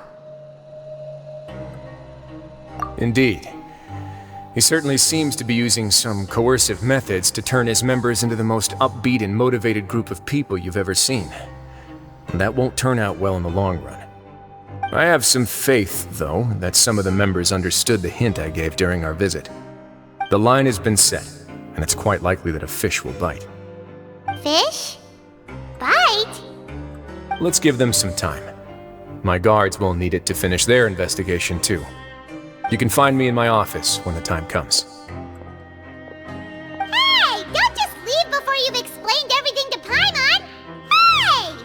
Indeed. He certainly seems to be using some coercive methods to turn his members into the most upbeat and motivated group of people you've ever seen. And that won't turn out well in the long run. I have some faith, though, that some of the members understood the hint I gave during our visit. The line has been set, and it's quite likely that a fish will bite. Fish? Bite? Let's give them some time. My guards will need it to finish their investigation, too. You can find me in my office when the time comes. Hey! Don't just leave before you've explained everything to Paimon! Hey!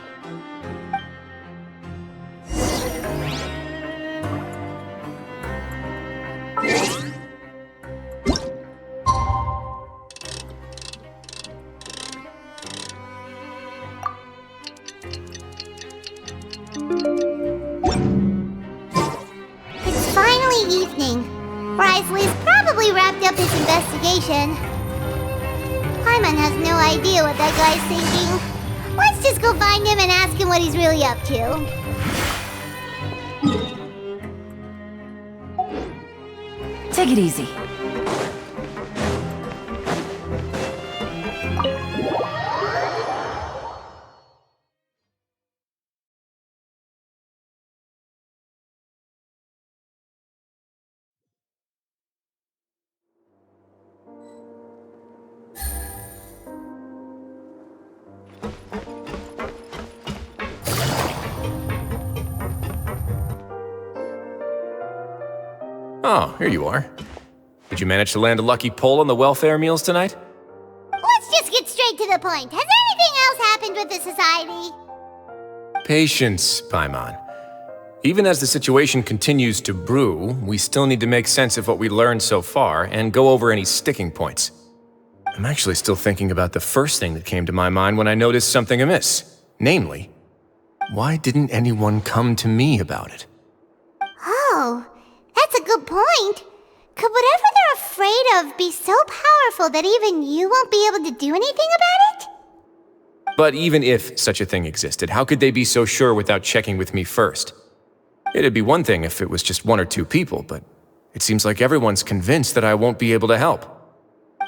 It's finally evening. Wriothesley's probably wrapped up his investigation. Paimon has no idea what that guy's thinking. Let's just go find him and ask him what he's really up to. Take it easy. Oh, here you are. Did you manage to land a lucky pull on the welfare meals tonight? Let's just get straight to the point. Has anything else happened with the society? Patience, Paimon. Even as the situation continues to brew, we still need to make sense of what we learned so far and go over any sticking points. I'm actually still thinking about the first thing that came to my mind when I noticed something amiss. Namely, why didn't anyone come to me about it? Oh, that's a good point. Could whatever they're afraid of be so powerful that even you won't be able to do anything about it? But even if such a thing existed, how could they be so sure without checking with me first? It'd be one thing if it was just one or two people, but It seems like everyone's convinced that I won't be able to help.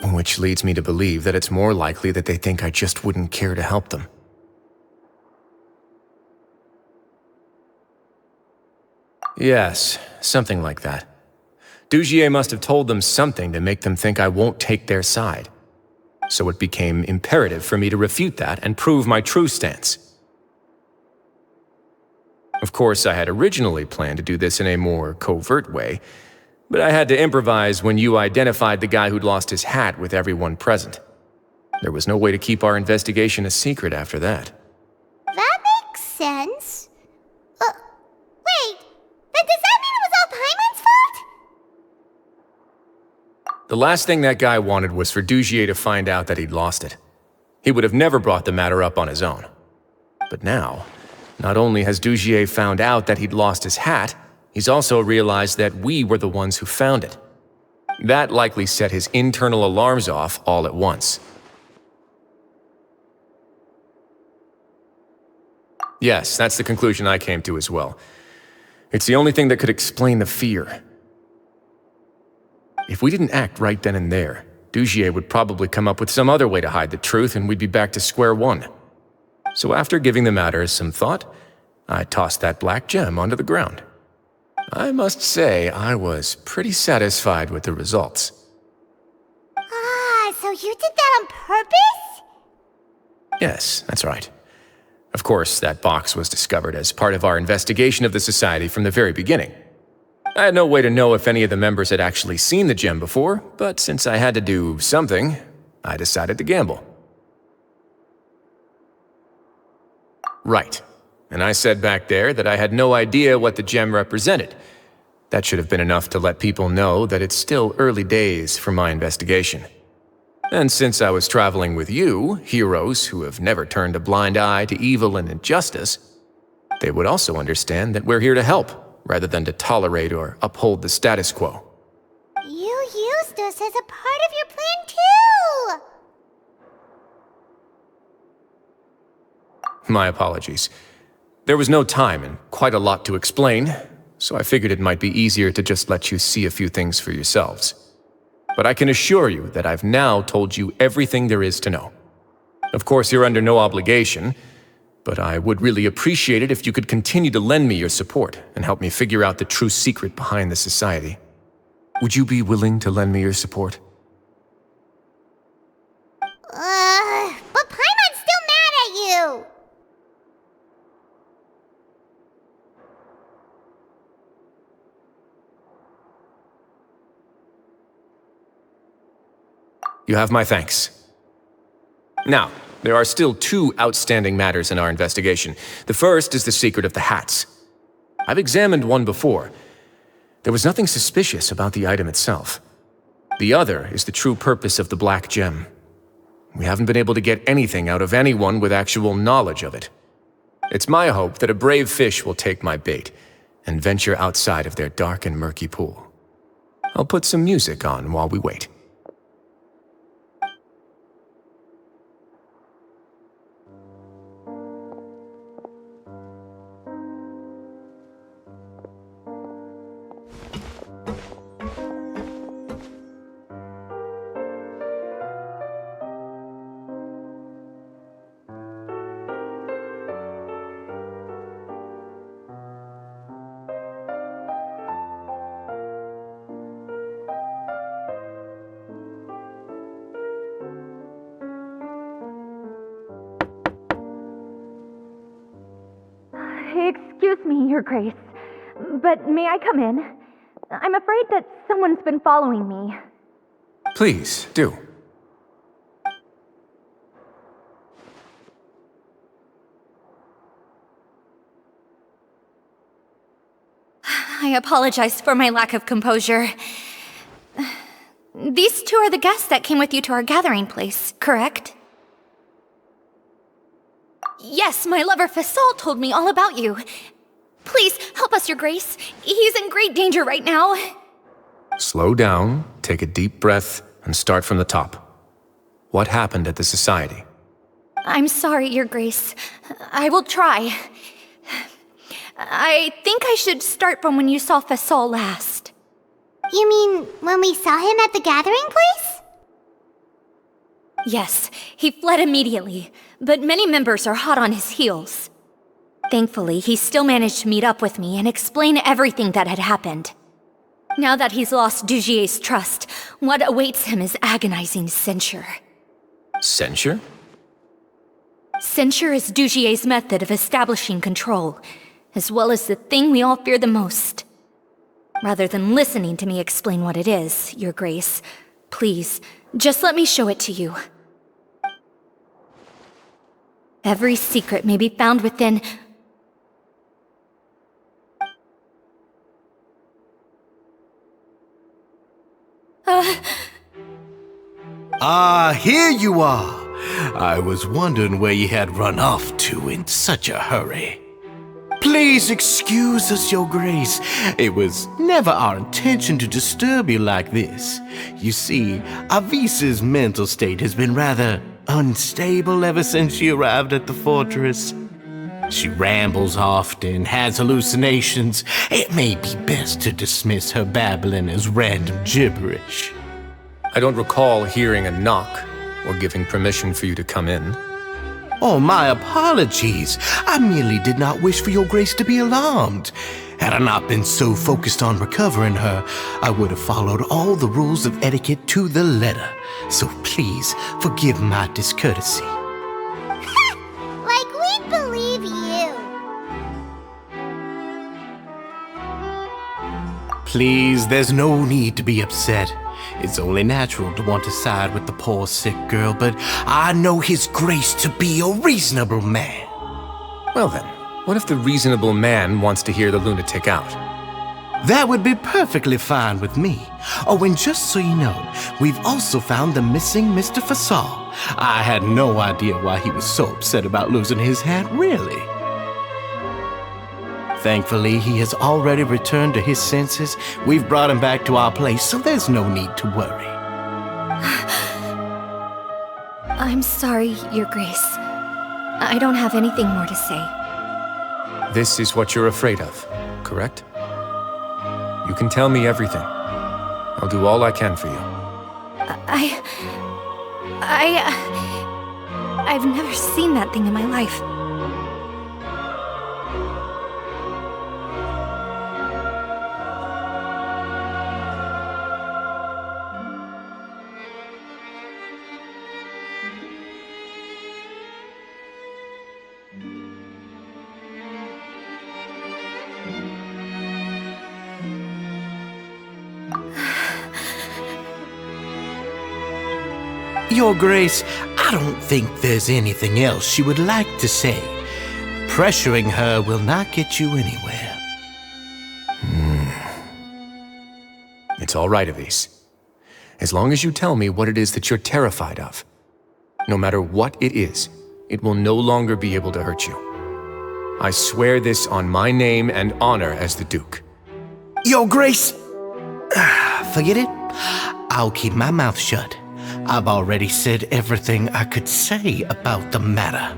Which leads me to believe that it's more likely that they think I just wouldn't care to help them. Yes, something like that. Dugier must have told them something to make them think I won't take their side. So it became imperative for me to refute that and prove my true stance. Of course, I had originally planned to do this in a more covert way, but I had to improvise when you identified the guy who'd lost his hat with everyone present. There was no way to keep our investigation a secret after that. That makes sense. Wait, then does that mean it was all Paimon's fault? The last thing that guy wanted was for Dugier to find out that he'd lost it. He would have never brought the matter up on his own. But now, not only has Dugier found out that he'd lost his hat, he's also realized that we were the ones who found it. That likely set his internal alarms off all at once. Yes, that's the conclusion I came to as well. It's the only thing that could explain the fear. If we didn't act right then and there, Dugier would probably come up with some other way to hide the truth and we'd be back to square one. So after giving the matter some thought, I tossed that black gem onto the ground. I must say, I was pretty satisfied with the results. Ah, so you did that on purpose? Yes, that's right. Of course, that box was discovered as part of our investigation of the Society from the very beginning. I had no way to know if any of the members had actually seen the gem before, but since I had to do something, I decided to gamble. Right. And I said back there that I had no idea what the gem represented. That should have been enough to let people know that it's still early days for my investigation. And since I was traveling with you, heroes who have never turned a blind eye to evil and injustice, they would also understand that we're here to help, rather than to tolerate or uphold the status quo. You used us as a part of your plan too! My apologies. There was no time and quite a lot to explain, so I figured it might be easier to just let you see a few things for yourselves. But I can assure you that I've now told you everything there is to know. Of course, you're under no obligation, but I would really appreciate it if you could continue to lend me your support and help me figure out the true secret behind the Society. Would you be willing to lend me your support? But Paimon's still mad at you! You have my thanks. Now, there are still two outstanding matters in our investigation. The first is the secret of the hats. I've examined one before. There was nothing suspicious about the item itself. The other is the true purpose of the black gem. We haven't been able to get anything out of anyone with actual knowledge of it. It's my hope that a brave fish will take my bait and venture outside of their dark and murky pool. I'll put some music on while we wait. Excuse me, Your Grace, but may I come in? I'm afraid that someone's been following me. Please, do. I apologize for my lack of composure. These two are the guests that came with you to our gathering place, correct? Yes, my lover Fasol told me all about you. Please, help us, Your Grace. He's in great danger right now. Slow down, take a deep breath, and start from the top. What happened at the Society? I'm sorry, Your Grace. I will try. I think I should start from when you saw Fasol last. You mean when we saw him at the gathering place? Yes, he fled immediately, but many members are hot on his heels. Thankfully, he still managed to meet up with me and explain everything that had happened. Now that he's lost Dugier's trust, what awaits him is agonizing censure. Censure? Censure is Dugier's method of establishing control, as well as the thing we all fear the most. Rather than listening to me explain what it is, Your Grace, please, just let me show it to you. Every secret may be found within... Here you are. I was wondering where you had run off to in such a hurry. Please excuse us, Your Grace. It was never our intention to disturb you like this. You see, Avisa's mental state has been rather unstable ever since she arrived at the fortress. She rambles often, has hallucinations. It may be best to dismiss her babbling as random gibberish. I don't recall hearing a knock or giving permission for you to come in. Oh, my apologies. I merely did not wish for Your Grace to be alarmed. Had I not been so focused on recovering her, I would have followed all the rules of etiquette to the letter. So please, forgive my discourtesy. Like we'd believe you. Please, there's no need to be upset. It's only natural to want to side with the poor sick girl, but I know His Grace to be a reasonable man. Well then, what if the reasonable man wants to hear the lunatic out? That would be perfectly fine with me. Oh, and just so you know, we've also found the missing Mr. Fasal. I had no idea why he was so upset about losing his hat, really. Thankfully, he has already returned to his senses. We've brought him back to our place, so there's no need to worry. I'm sorry, Your Grace. I don't have anything more to say. This is what you're afraid of, correct? You can tell me everything. I'll do all I can for you. I've never seen that thing in my life. Your Grace, I don't think there's anything else she would like to say. Pressuring her will not get you anywhere. It's all right, Avise. As long as you tell me what it is that you're terrified of. No matter what it is, it will no longer be able to hurt you. I swear this on my name and honor as the Duke. Your Grace! Forget it. I'll keep my mouth shut. I've already said everything I could say about the matter.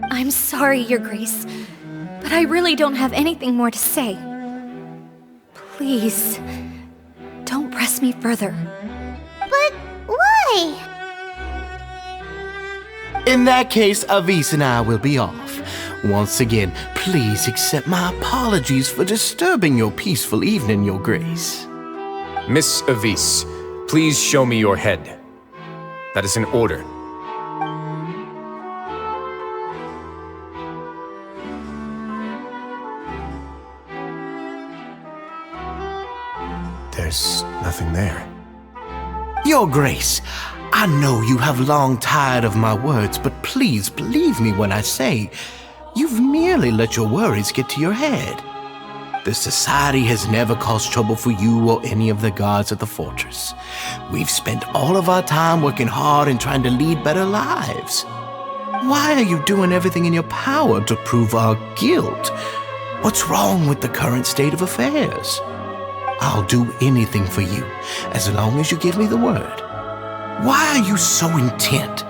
I'm sorry, Your Grace, but I really don't have anything more to say. Please, don't press me further. But why? In that case, Avise and I will be off. Once again, please accept my apologies for disturbing your peaceful evening, Your Grace. Miss Avise, please show me your head. That is an order. There's nothing there. Your Grace, I know you have long tired of my words, but please believe me when I say you've merely let your worries get to your head. The Society has never caused trouble for you or any of the guards at the fortress. We've spent all of our time working hard and trying to lead better lives. Why are you doing everything in your power to prove our guilt? What's wrong with the current state of affairs? I'll do anything for you, as long as you give me the word. Why are you so intent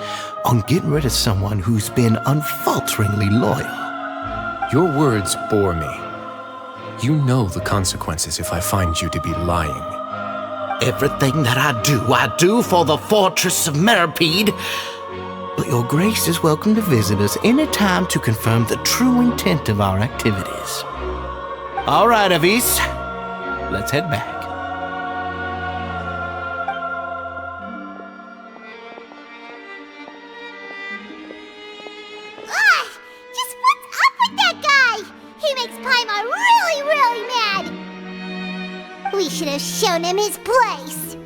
on getting rid of someone who's been unfalteringly loyal? Your words bore me. You know the consequences if I find you to be lying. Everything that I do for the Fortress of Meripede. But your grace is welcome to visit us any time to confirm the true intent of our activities. All right, Avis. Let's head back. Just what's up with that guy? He makes Paimon really, really mad. We should have shown him his place.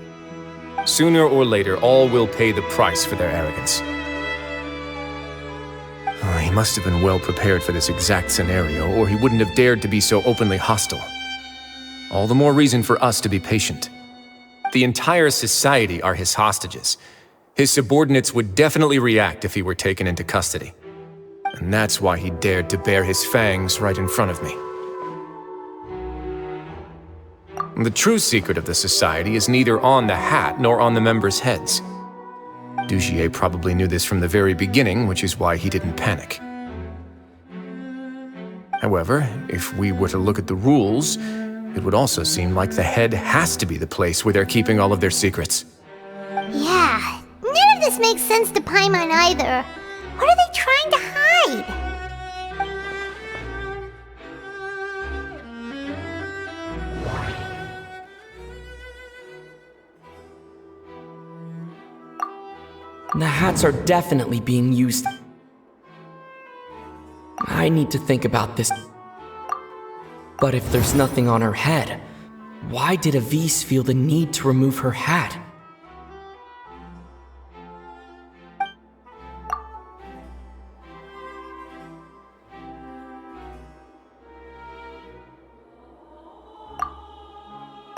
Sooner or later, all will pay the price for their arrogance. He must have been well prepared for this exact scenario, or he wouldn't have dared to be so openly hostile. All the more reason for us to be patient. The entire society are his hostages. His subordinates would definitely react if he were taken into custody. And that's why he dared to bare his fangs right in front of me. The true secret of the society is neither on the hat nor on the members' heads. Dugier probably knew this from the very beginning, which is why he didn't panic. However, if we were to look at the rules, it would also seem like the head has to be the place where they're keeping all of their secrets. Yeah, none of this makes sense to Paimon either. What are they trying to hide? The hats are definitely being used. I need to think about this. But if there's nothing on her head, why did Avis feel the need to remove her hat?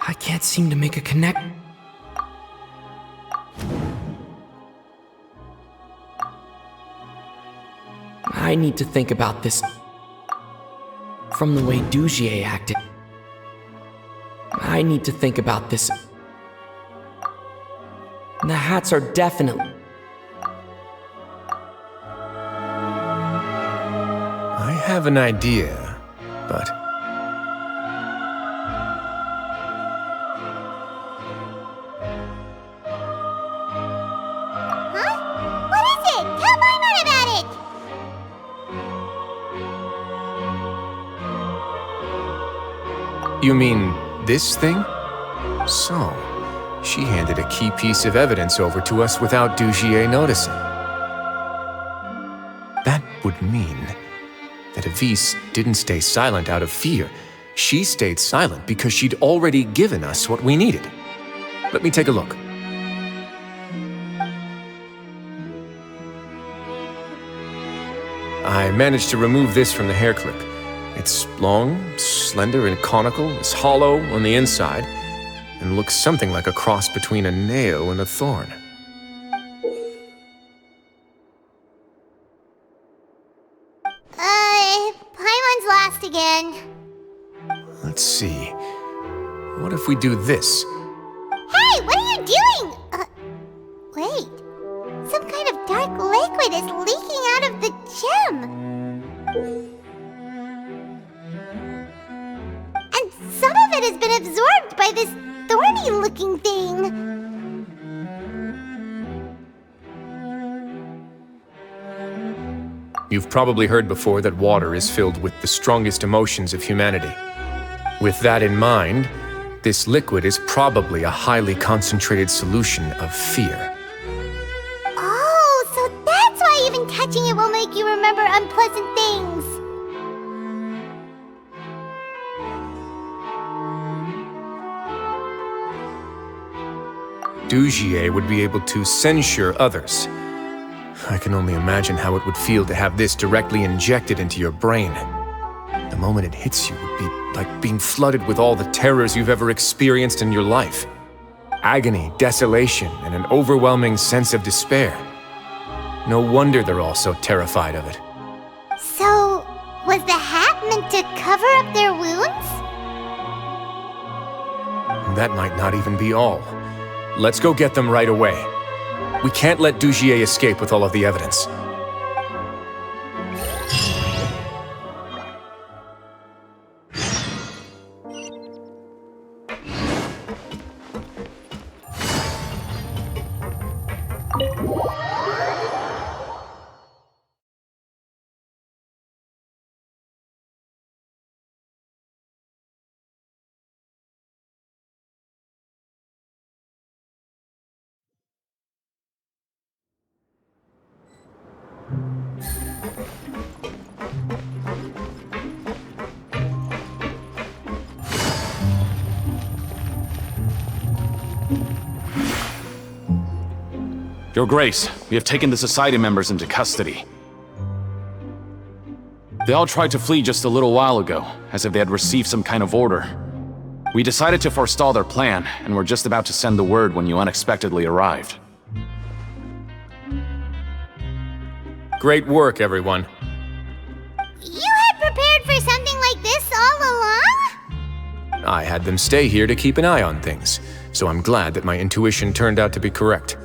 I can't seem to make a connect. I need to think about this. From the way Dugier acted. I need to think about this. The hats are definitely... I have an idea, but... You mean this thing? So, she handed a key piece of evidence over to us without Dugier noticing. That would mean that Avis didn't stay silent out of fear. She stayed silent because she'd already given us what we needed. Let me take a look. I managed to remove this from the hair clip. It's long, slender, and conical, it's hollow on the inside, and looks something like a cross between a nail and a thorn. Paimon's lost again. Let's see. What if we do this? Hey, what are you doing? Wait. Some kind of dark liquid is leaking out of the gem. Some of it has been absorbed by this thorny-looking thing. You've probably heard before that water is filled with the strongest emotions of humanity. With that in mind, this liquid is probably a highly concentrated solution of fear. Oh, so that's why even touching it will make you remember unpleasant things. Dugier would be able to censure others. I can only imagine how it would feel to have this directly injected into your brain. The moment it hits you would be like being flooded with all the terrors you've ever experienced in your life. Agony, desolation, and an overwhelming sense of despair. No wonder they're all so terrified of it. So, was the hat meant to cover up their wounds? That might not even be all. Let's go get them right away. We can't let Dugier escape with all of the evidence. Your Grace, we have taken the Society members into custody. They all tried to flee just a little while ago, as if they had received some kind of order. We decided to forestall their plan, and were just about to send the word when you unexpectedly arrived. Great work, everyone. You had prepared for something like this all along? I had them stay here to keep an eye on things, so I'm glad that my intuition turned out to be correct.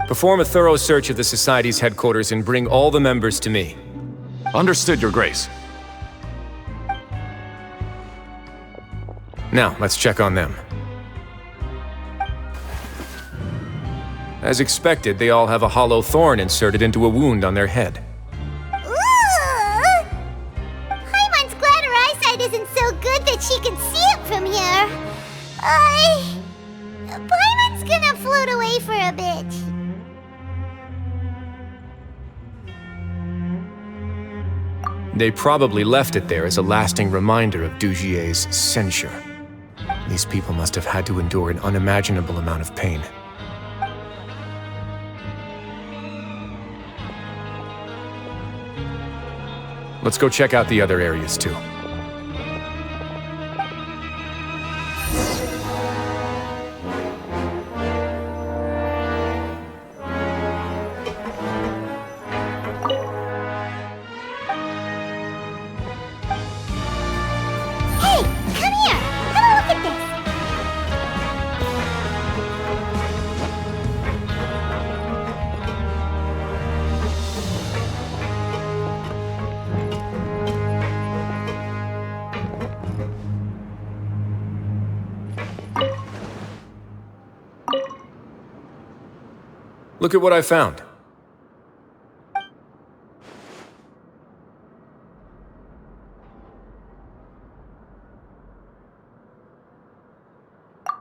Perform a thorough search of the Society's headquarters and bring all the members to me. Understood, Your Grace. Now, let's check on them. As expected, they all have a hollow thorn inserted into a wound on their head. Ooh! Paimon's glad her eyesight isn't so good that she can see it from here. Paimon's gonna float away for a bit. They probably left it there as a lasting reminder of Dugier's censure. These people must have had to endure an unimaginable amount of pain. Let's go check out the other areas too. Look at what I found.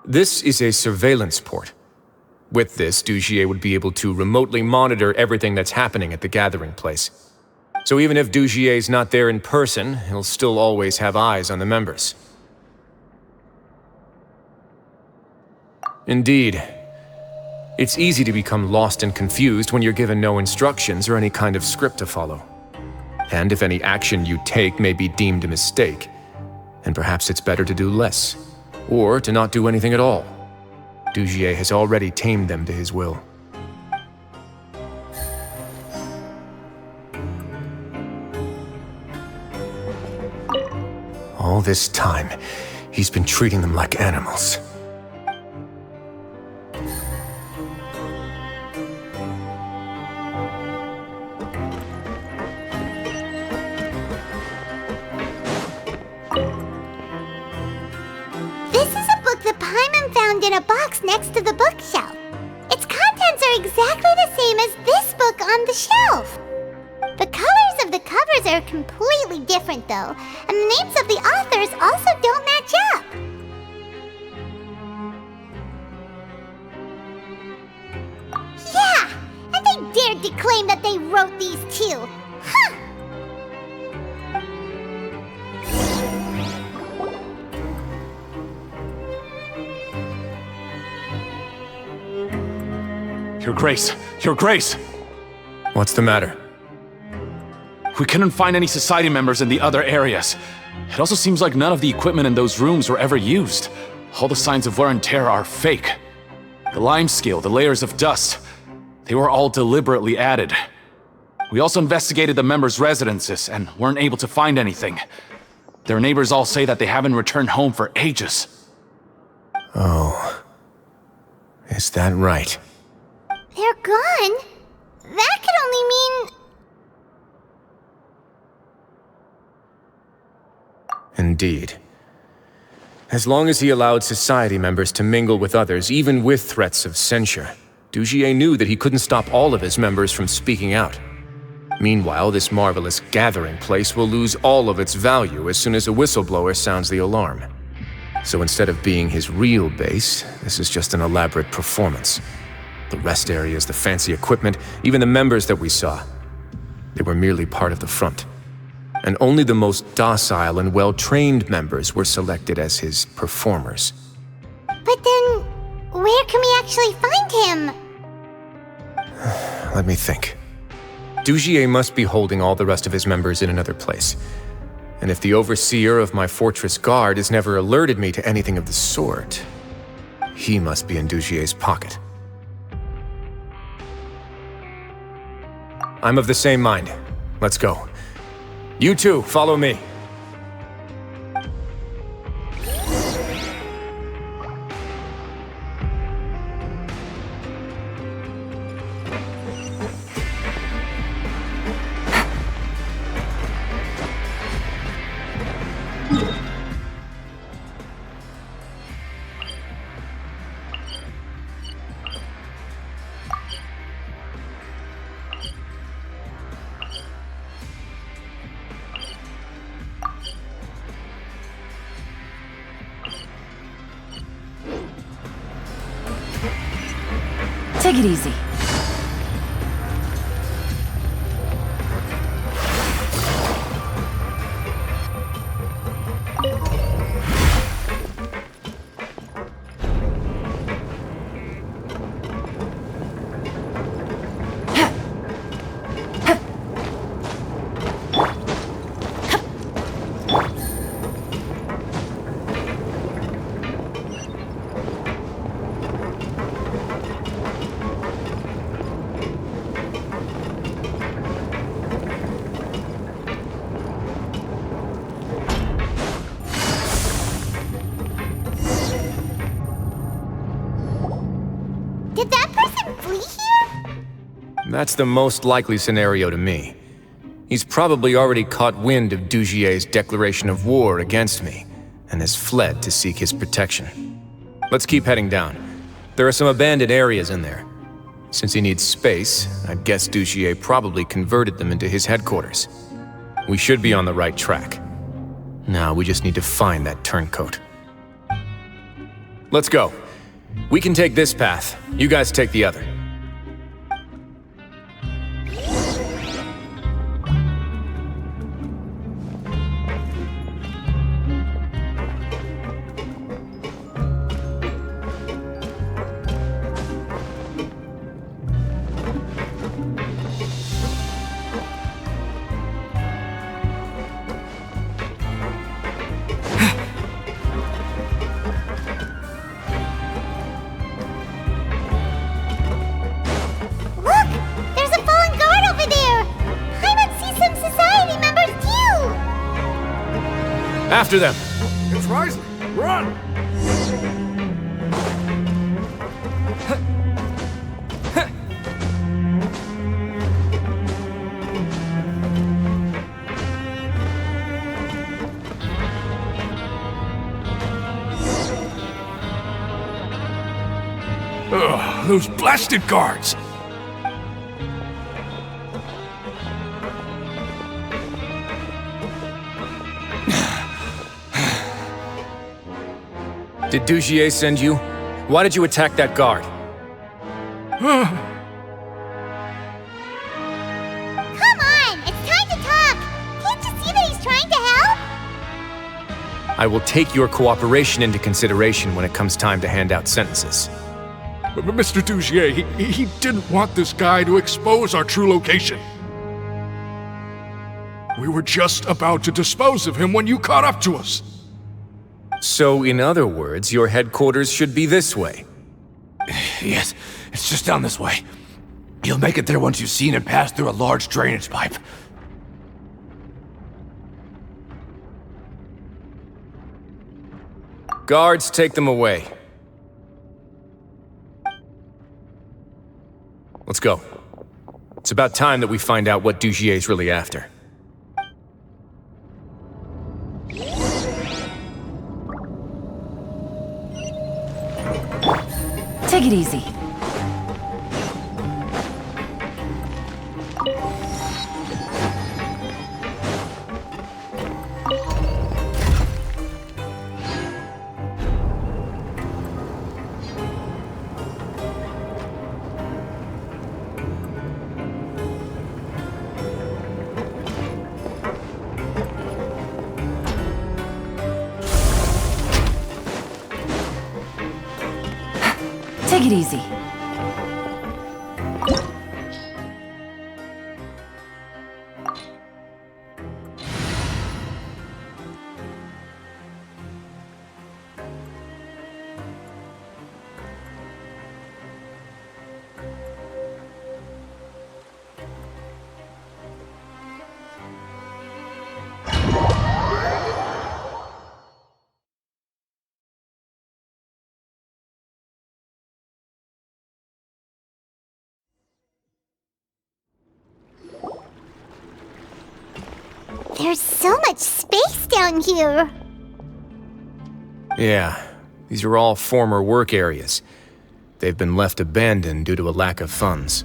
This is a surveillance port. With this, Dugier would be able to remotely monitor everything that's happening at the gathering place. So even if Dugier's not there in person, he'll still always have eyes on the members. Indeed. It's easy to become lost and confused when you're given no instructions or any kind of script to follow. And if any action you take may be deemed a mistake, then perhaps it's better to do less, or to not do anything at all. Dugier has already tamed them to his will. All this time, he's been treating them like animals. In a box next to the bookshelf. Its contents are exactly the same as this book on the shelf. The colors of the covers are completely different though, and the names of the authors also don't match up. Yeah, and they dared to claim that they wrote these too. Huh! Your Grace! Your Grace! What's the matter? We couldn't find any Society members in the other areas. It also seems like none of the equipment in those rooms were ever used. All the signs of wear and tear are fake. The lime scale, the layers of dust, they were all deliberately added. We also investigated the members' residences and weren't able to find anything. Their neighbors all say that they haven't returned home for ages. Oh. Is that right? They're gone? That could only mean... Indeed. As long as he allowed Society members to mingle with others, even with threats of censure, Dugier knew that he couldn't stop all of his members from speaking out. Meanwhile, this marvelous gathering place will lose all of its value as soon as a whistleblower sounds the alarm. So instead of being his real base, this is just an elaborate performance. The rest areas, the fancy equipment, even the members that we saw, they were merely part of the front. And only the most docile and well-trained members were selected as his performers. But then, where can we actually find him? Let me think. Dugier must be holding all the rest of his members in another place. And if the overseer of my fortress guard has never alerted me to anything of the sort, he must be in Dugier's pocket. I'm of the same mind. Let's go. You two, follow me. Take it easy. Did that person flee here? That's the most likely scenario to me. He's probably already caught wind of Dugier's declaration of war against me, and has fled to seek his protection. Let's keep heading down. There are some abandoned areas in there. Since he needs space, I guess Dugier probably converted them into his headquarters. We should be on the right track. Now we just need to find that turncoat. Let's go. We can take this path. You guys take the other. After them! It's Wriothesley! Run! Ugh, those blasted guards! Did Dugier send you? Why did you attack that guard? Come on! It's time to talk! Can't you see that he's trying to help? I will take your cooperation into consideration when it comes time to hand out sentences. But Mr. Dugier, he didn't want this guy to expose our true location. We were just about to dispose of him when you caught up to us. So, in other words, your headquarters should be this way? Yes, it's just down this way. You'll make it there once you've seen it pass through a large drainage pipe. Guards, take them away. Let's go. It's about time that we find out what Dugier's really after. Take it easy. Take it easy. There's so much space down here. Yeah, these are all former work areas. They've been left abandoned due to a lack of funds.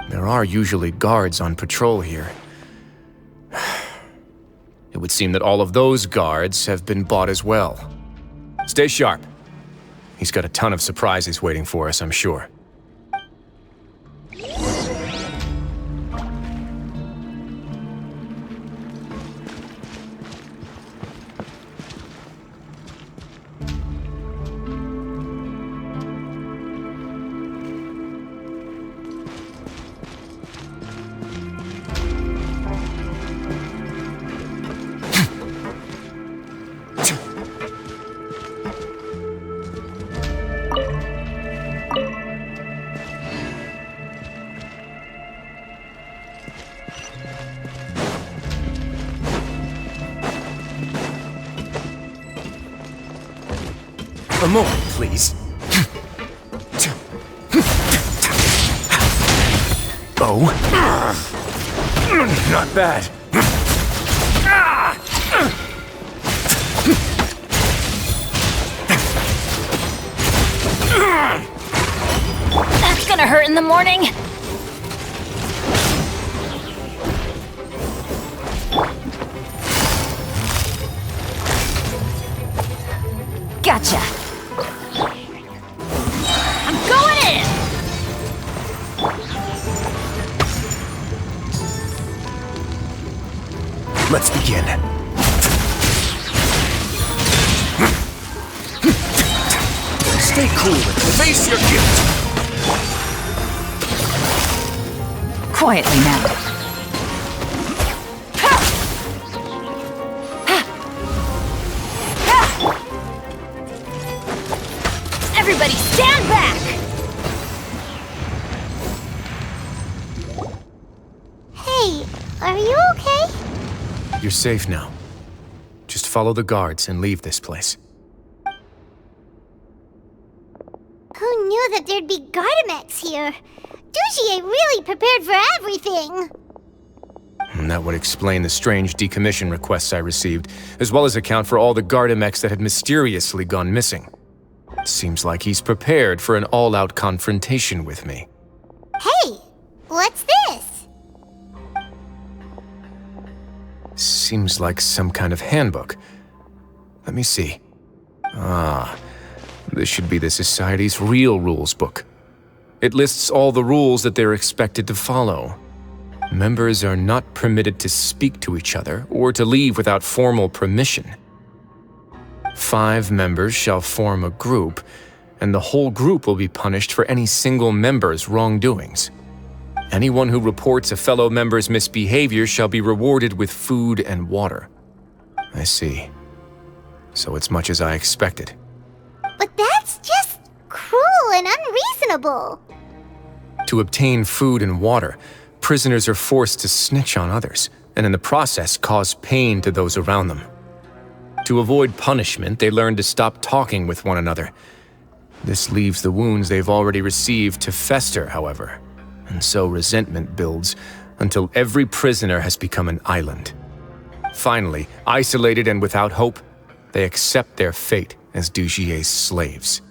There are usually guards on patrol here. It would seem that all of those guards have been bought as well. Stay sharp. He's got a ton of surprises waiting for us, I'm sure. A moment, please. Oh. Not bad. That's gonna hurt in the morning. Gotcha. I'm going in! Let's begin. Stay cool and face your guilt. Quietly now. Everybody stand back! Hey, are you okay? You're safe now. Just follow the guards and leave this place. Who knew that there'd be Gardamex here? Dugier really prepared for everything! And that would explain the strange decommission requests I received, as well as account for all the Gardamex that had mysteriously gone missing. Seems like he's prepared for an all-out confrontation with me. Hey, what's this? Seems like some kind of handbook. Let me see. Ah, this should be the Society's real rules book. It lists all the rules that they're expected to follow. Members are not permitted to speak to each other or to leave without formal permission. 5 members shall form a group, and the whole group will be punished for any single member's wrongdoings. Anyone who reports a fellow member's misbehavior shall be rewarded with food and water. I see. So it's much as I expected. But that's just cruel and unreasonable. To obtain food and water, prisoners are forced to snitch on others, and in the process cause pain to those around them. To avoid punishment, they learn to stop talking with one another. This leaves the wounds they've already received to fester, however, and so resentment builds until every prisoner has become an island. Finally, isolated and without hope, they accept their fate as Dugier's slaves.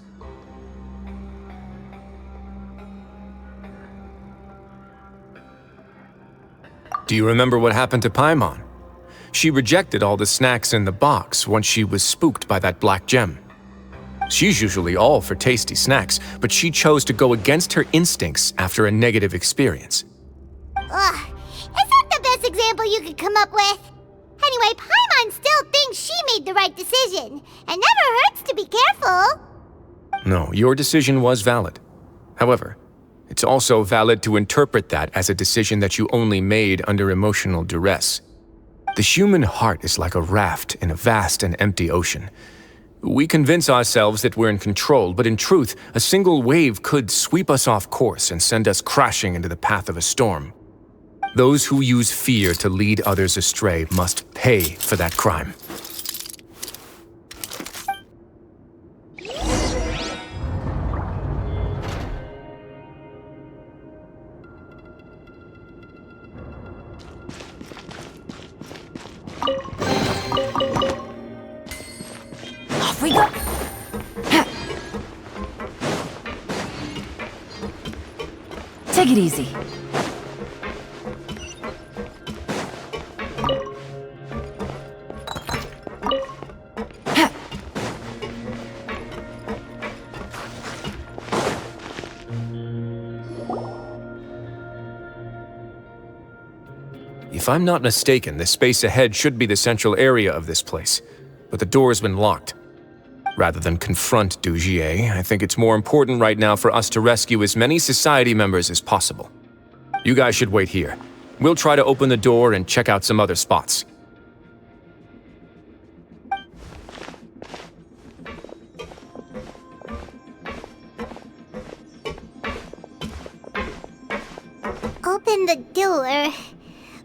Do you remember what happened to Paimon? She rejected all the snacks in the box once she was spooked by that black gem. She's usually all for tasty snacks, but she chose to go against her instincts after a negative experience. Ugh, is that the best example you could come up with? Anyway, Paimon still thinks she made the right decision, and never hurts to be careful. No, your decision was valid. However, it's also valid to interpret that as a decision that you only made under emotional duress. The human heart is like a raft in a vast and empty ocean. We convince ourselves that we're in control, but in truth, a single wave could sweep us off course and send us crashing into the path of a storm. Those who use fear to lead others astray must pay for that crime. Off we go! Take it easy. If I'm not mistaken, the space ahead should be the central area of this place, but the door's been locked. Rather than confront Dugier, I think it's more important right now for us to rescue as many society members as possible. You guys should wait here. We'll try to open the door and check out some other spots. Open the door.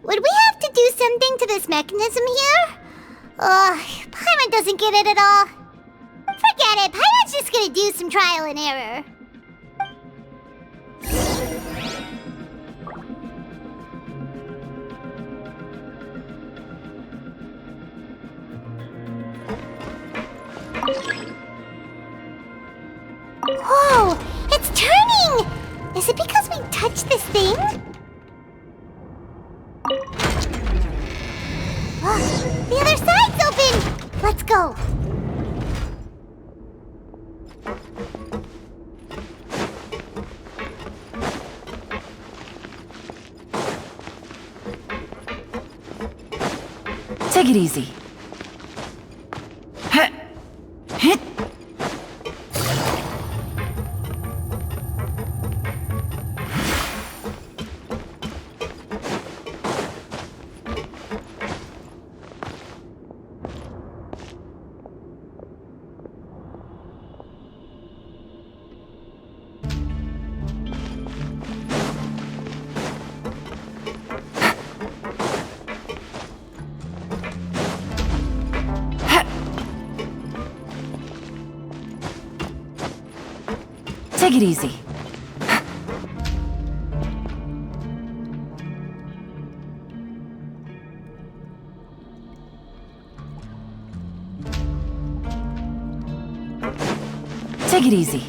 Would we have to do something to this mechanism here? Paimon doesn't get it at all. Forget it, Paimon's just gonna do some trial and error. Whoa, it's turning! Is it because we touched this thing? The other side's open! Let's go. Take it easy. Take it easy. Take it easy.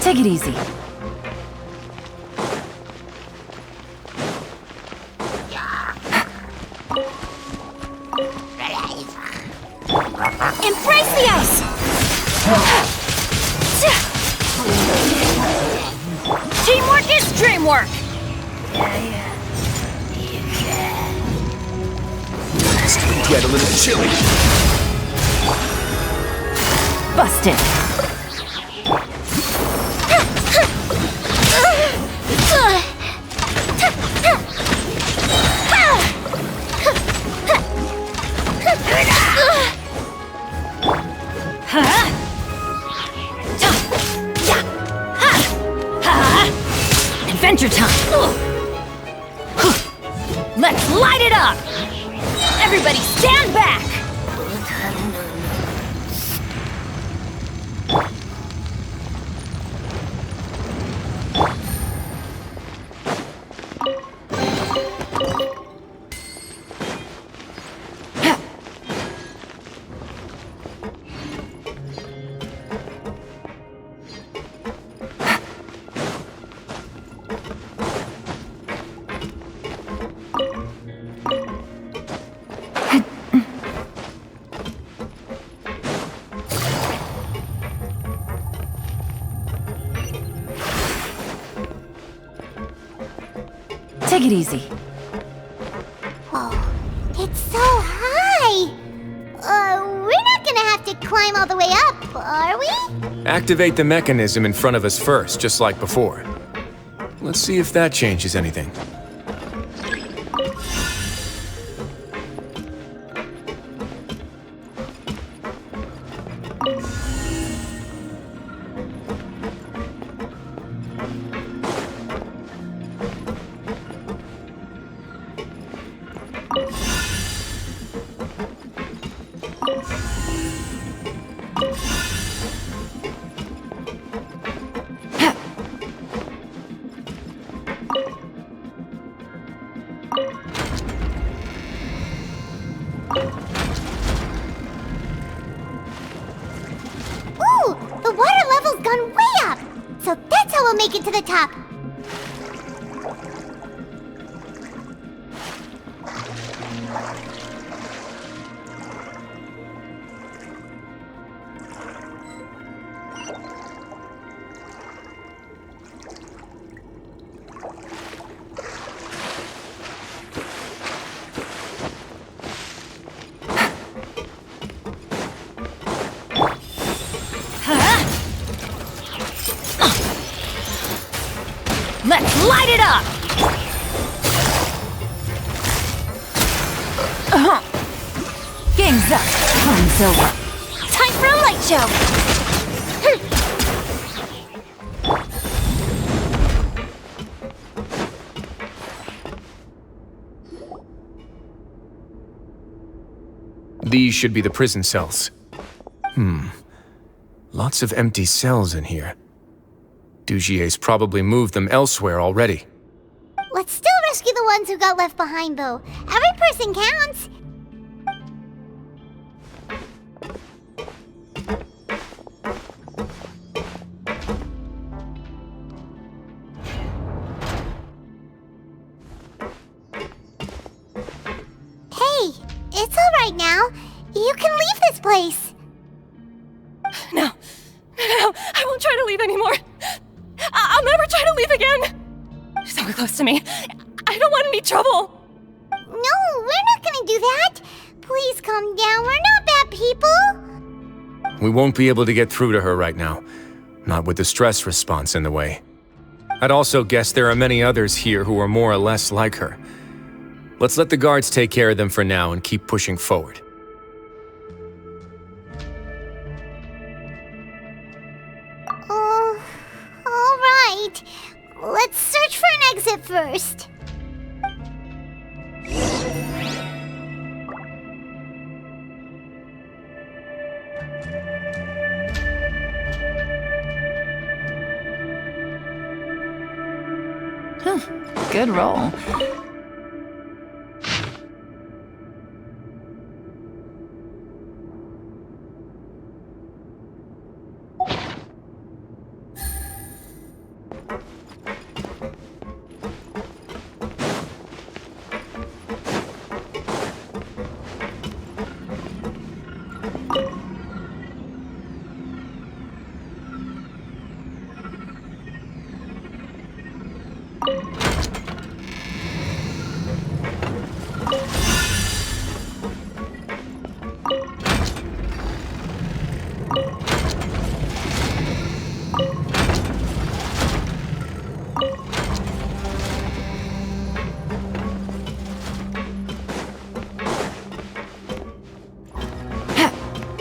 Take it easy. Embrace the ice! Teamwork is dreamwork! Still get a little chilly. Busted. Adventure time! Let's light it up! Everybody stand back! Take it easy. Oh, it's so high! We're not gonna have to climb all the way up, are we? Activate the mechanism in front of us first, just like before. Let's see if that changes anything. Ooh, the water level's gone way up! So that's how we'll make it to the top. Let's light it up! Game's up. Time's over. Time for a light show! These should be the prison cells. Lots of empty cells in here. Dugier's probably moved them elsewhere already. Let's still rescue the ones who got left behind, though. Every person counts. Hey, it's all right now. You can leave this place. No, I won't try to leave anymore. I'll never try to leave again. Don't close to me. I don't want any trouble. No, we're not gonna do that. Please calm down. We're not bad people. We won't be able to get through to her right now. Not with the stress response in the way. I'd also guess there are many others here who are more or less like her. Let's let the guards take care of them for now and keep pushing forward. All right. Let's search for an exit first. Good roll.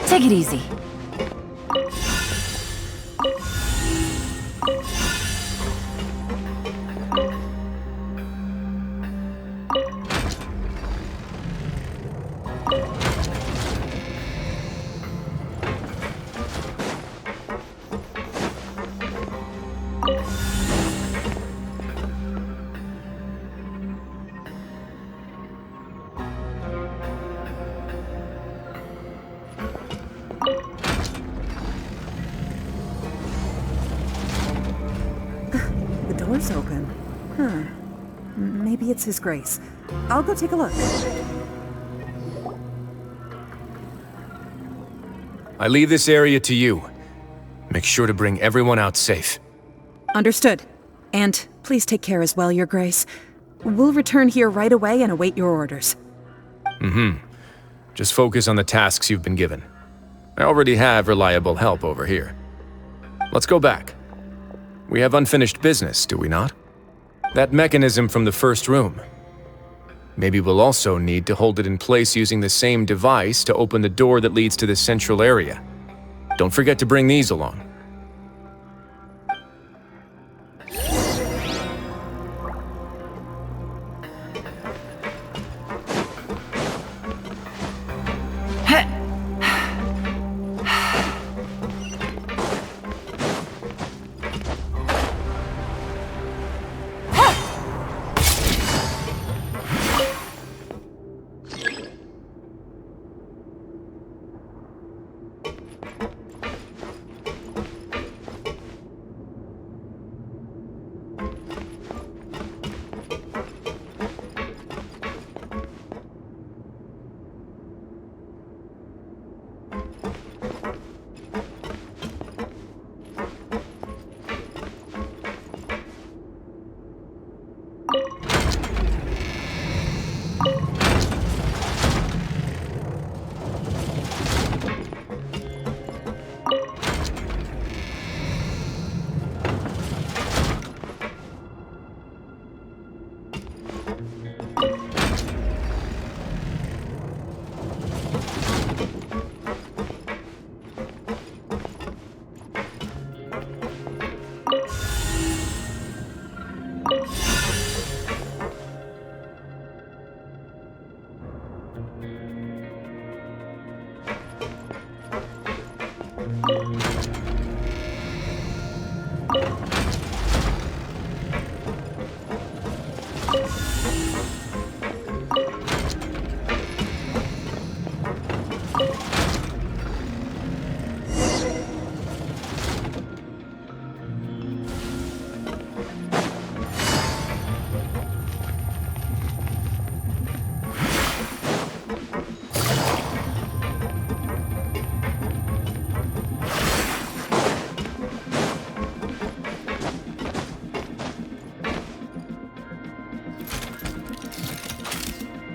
Take it easy. door's open. Maybe it's His Grace. I'll go take a look. I leave this area to you. Make sure to bring everyone out safe. Understood. And please take care as well, Your Grace. We'll return here right away and await your orders. Just focus on the tasks you've been given. I already have reliable help over here. Let's go back. We have unfinished business, do we not? That mechanism from the first room. Maybe we'll also need to hold it in place using the same device to open the door that leads to the central area. Don't forget to bring these along.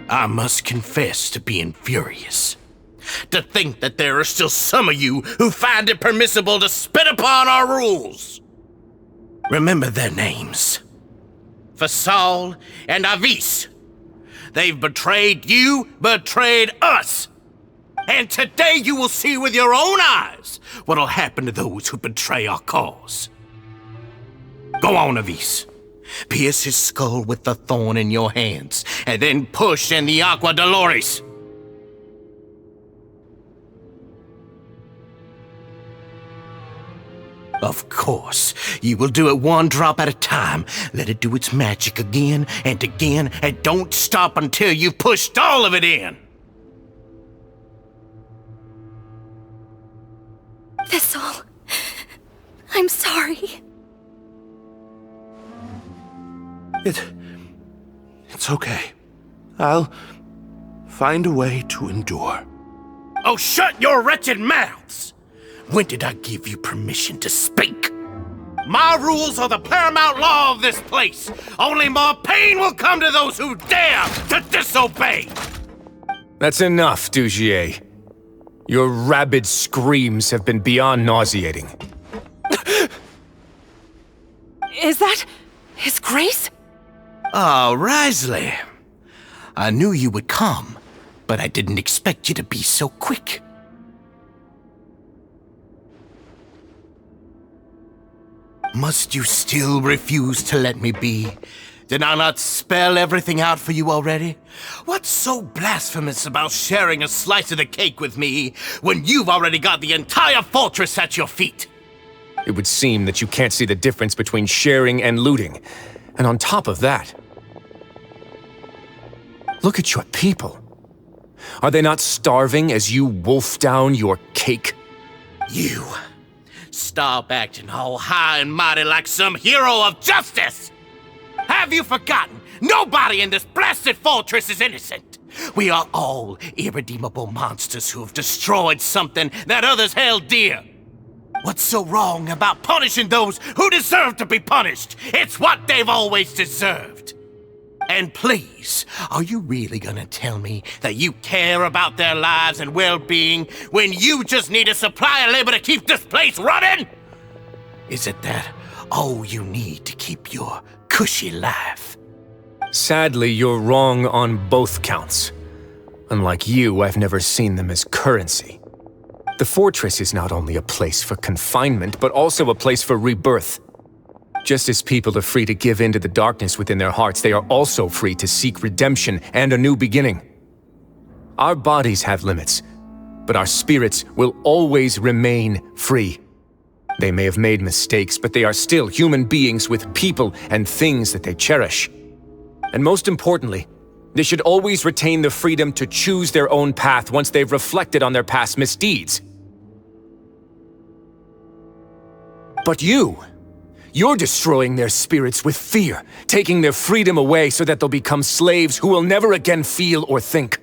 I must confess to being furious. To think that there are still some of you who find it permissible to spit upon our rules. Remember their names. Fasal and Avis. They've betrayed you, betrayed us. And today you will see with your own eyes what'll happen to those who betray our cause. Go on, Avis. Pierce his skull with the thorn in your hands, and then push in the Aqua Dolores. Of course, you will do it one drop at a time. Let it do its magic again, and don't stop until you've pushed all of it in. Thistle, I'm sorry. It's okay. I'll find a way to endure. Oh, shut your wretched mouths! When did I give you permission to speak? My rules are the paramount law of this place. Only more pain will come to those who dare to disobey. That's enough, Dugier. Your rabid screams have been beyond nauseating. Is that His Grace? Oh, Wriothesley. I knew you would come, but I didn't expect you to be so quick. Must you still refuse to let me be? Did I not spell everything out for you already? What's so blasphemous about sharing a slice of the cake with me when you've already got the entire fortress at your feet? It would seem that you can't see the difference between sharing and looting. And on top of that, look at your people. Are they not starving as you wolf down your cake? You stop acting all high and mighty like some hero of justice! Have you forgotten? Nobody in this blasted fortress is innocent. We are all irredeemable monsters who have destroyed something that others held dear. What's so wrong about punishing those who deserve to be punished? It's what they've always deserved. And please, are you really gonna tell me that you care about their lives and well-being when you just need a supply of labor to keep this place running? Is it that all you need to keep your cushy life? Sadly, you're wrong on both counts. Unlike you, I've never seen them as currency. The fortress is not only a place for confinement, but also a place for rebirth. Just as people are free to give in to the darkness within their hearts, they are also free to seek redemption and a new beginning. Our bodies have limits, but our spirits will always remain free. They may have made mistakes, but they are still human beings with people and things that they cherish. And most importantly, they should always retain the freedom to choose their own path once they've reflected on their past misdeeds. But you're destroying their spirits with fear, taking their freedom away so that they'll become slaves who will never again feel or think.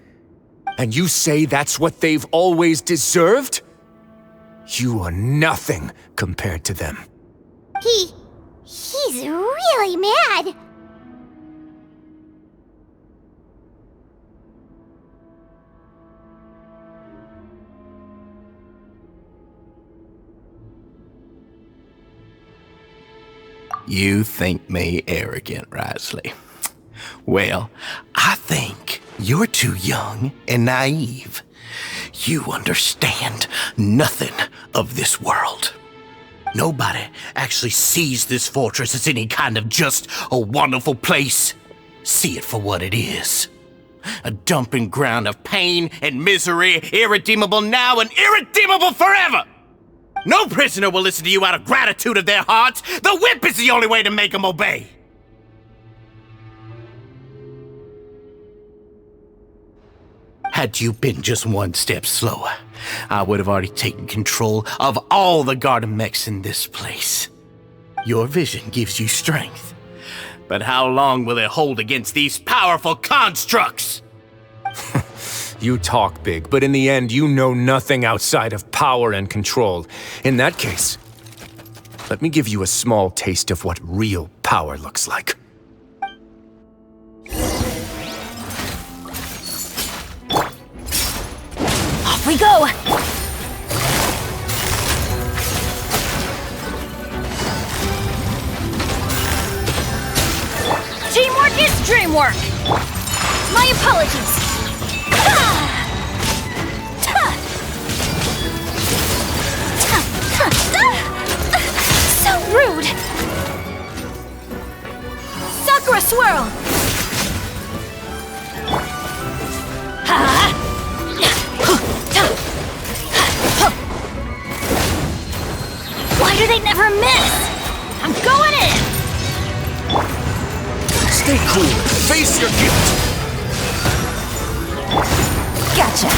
And you say that's what they've always deserved? You are nothing compared to them. He's really mad. You think me arrogant, Wriothesley. Well, I think you're too young and naive. You understand nothing of this world. Nobody actually sees this fortress as any kind of just a wonderful place. See it for what it is. A dumping ground of pain and misery, irredeemable now and irredeemable forever! No prisoner will listen to you out of gratitude of their hearts. The whip is the only way to make them obey. Had you been just one step slower, I would have already taken control of all the garden mechs in this place. Your vision gives you strength. But how long will it hold against these powerful constructs? You talk big, but in the end, you know nothing outside of power and control. In that case, let me give you a small taste of what real power looks like. Off we go! Teamwork is dreamwork! My apologies! So rude! Sakura swirl! Why do they never miss? I'm going in! Stay cool. Face your guilt. Gotcha.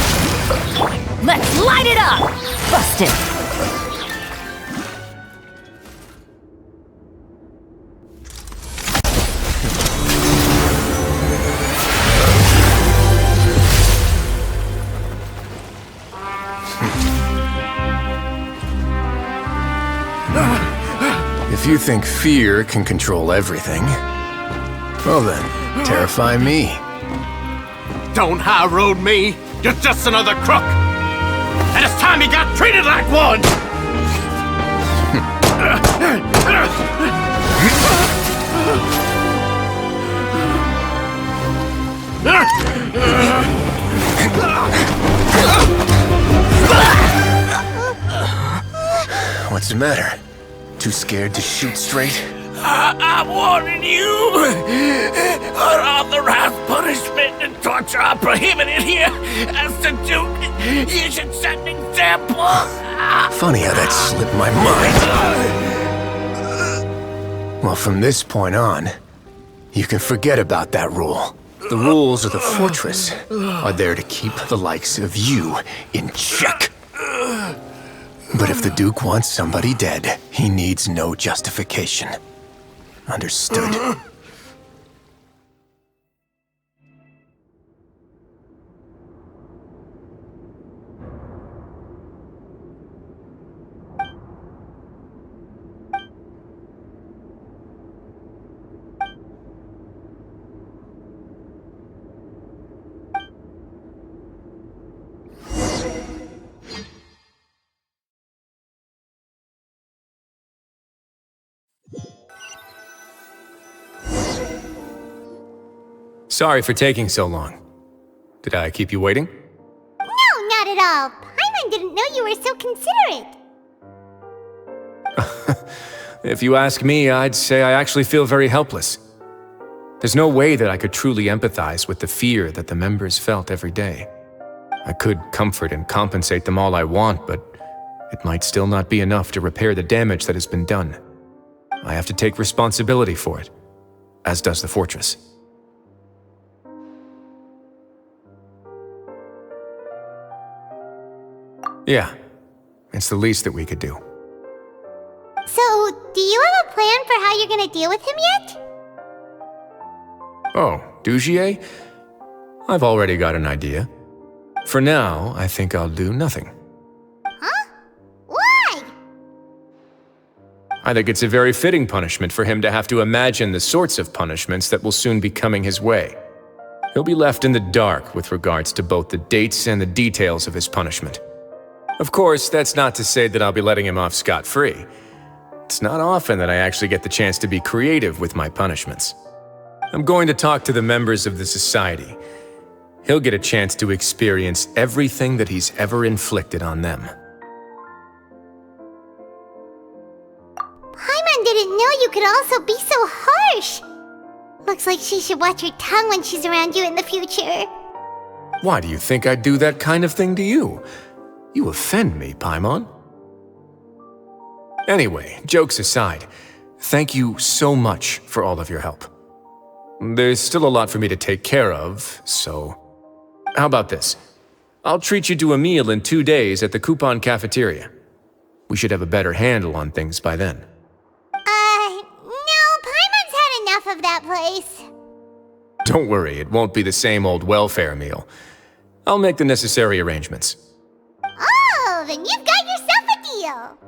Let's light it up! Busted. If you think fear can control everything, well then, terrify me. Don't high road me. You're just another crook. And it's time you got treated like one. What's the matter? Too scared to shoot straight? I'm warning you! Unauthorized punishment and torture are prohibited here! As the Duke, you should set an example! Funny how that slipped my mind. Well, from this point on, you can forget about that rule. The rules of the fortress are there to keep the likes of you in check. But if the Duke wants somebody dead, he needs no justification. Understood. Sorry for taking so long. Did I keep you waiting? No, not at all. Paimon didn't know you were so considerate. If you ask me, I'd say I actually feel very helpless. There's no way that I could truly empathize with the fear that the members felt every day. I could comfort and compensate them all I want, but it might still not be enough to repair the damage that has been done. I have to take responsibility for it, as does the fortress. Yeah, it's the least that we could do. So, do you have a plan for how you're gonna deal with him yet? Oh, Dugier? I've already got an idea. For now, I think I'll do nothing. Huh? Why? I think it's a very fitting punishment for him to have to imagine the sorts of punishments that will soon be coming his way. He'll be left in the dark with regards to both the dates and the details of his punishment. Of course, that's not to say that I'll be letting him off scot-free. It's not often that I actually get the chance to be creative with my punishments. I'm going to talk to the members of the society. He'll get a chance to experience everything that he's ever inflicted on them. Paimon didn't know you could also be so harsh. Looks like she should watch her tongue when she's around you in the future. Why do you think I'd do that kind of thing to you? You offend me, Paimon. Anyway, jokes aside, thank you so much for all of your help. There's still a lot for me to take care of, so... How about this? I'll treat you to a meal in 2 days at the Coupon Cafeteria. We should have a better handle on things by then. No, Paimon's had enough of that place. Don't worry, it won't be the same old welfare meal. I'll make the necessary arrangements. Oh, then you've got yourself a deal.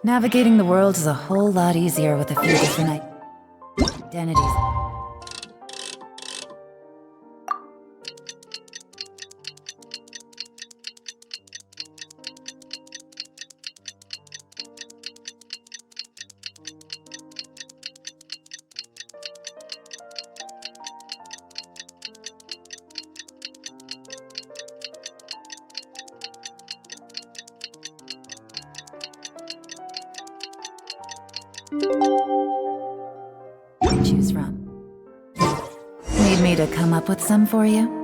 Navigating the world is a whole lot easier with a few different identities. Choose from. Need me to come up with some for you?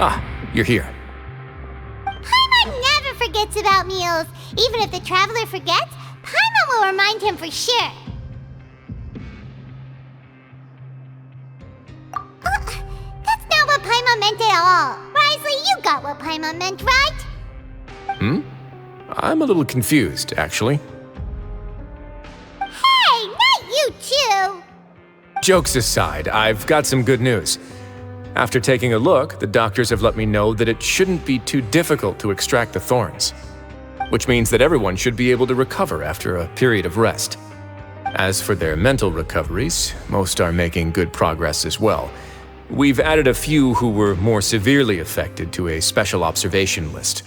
Ah, you're here. Paimon never forgets about meals. Even if the traveler forgets, Paimon will remind him for sure. That's not what Paimon meant at all. Wriothesley, you got what Paimon meant, right? I'm a little confused, actually. Hey, not you too! Jokes aside, I've got some good news. After taking a look, the doctors have let me know that it shouldn't be too difficult to extract the thorns, which means that everyone should be able to recover after a period of rest. As for their mental recoveries, most are making good progress as well. We've added a few who were more severely affected to a special observation list.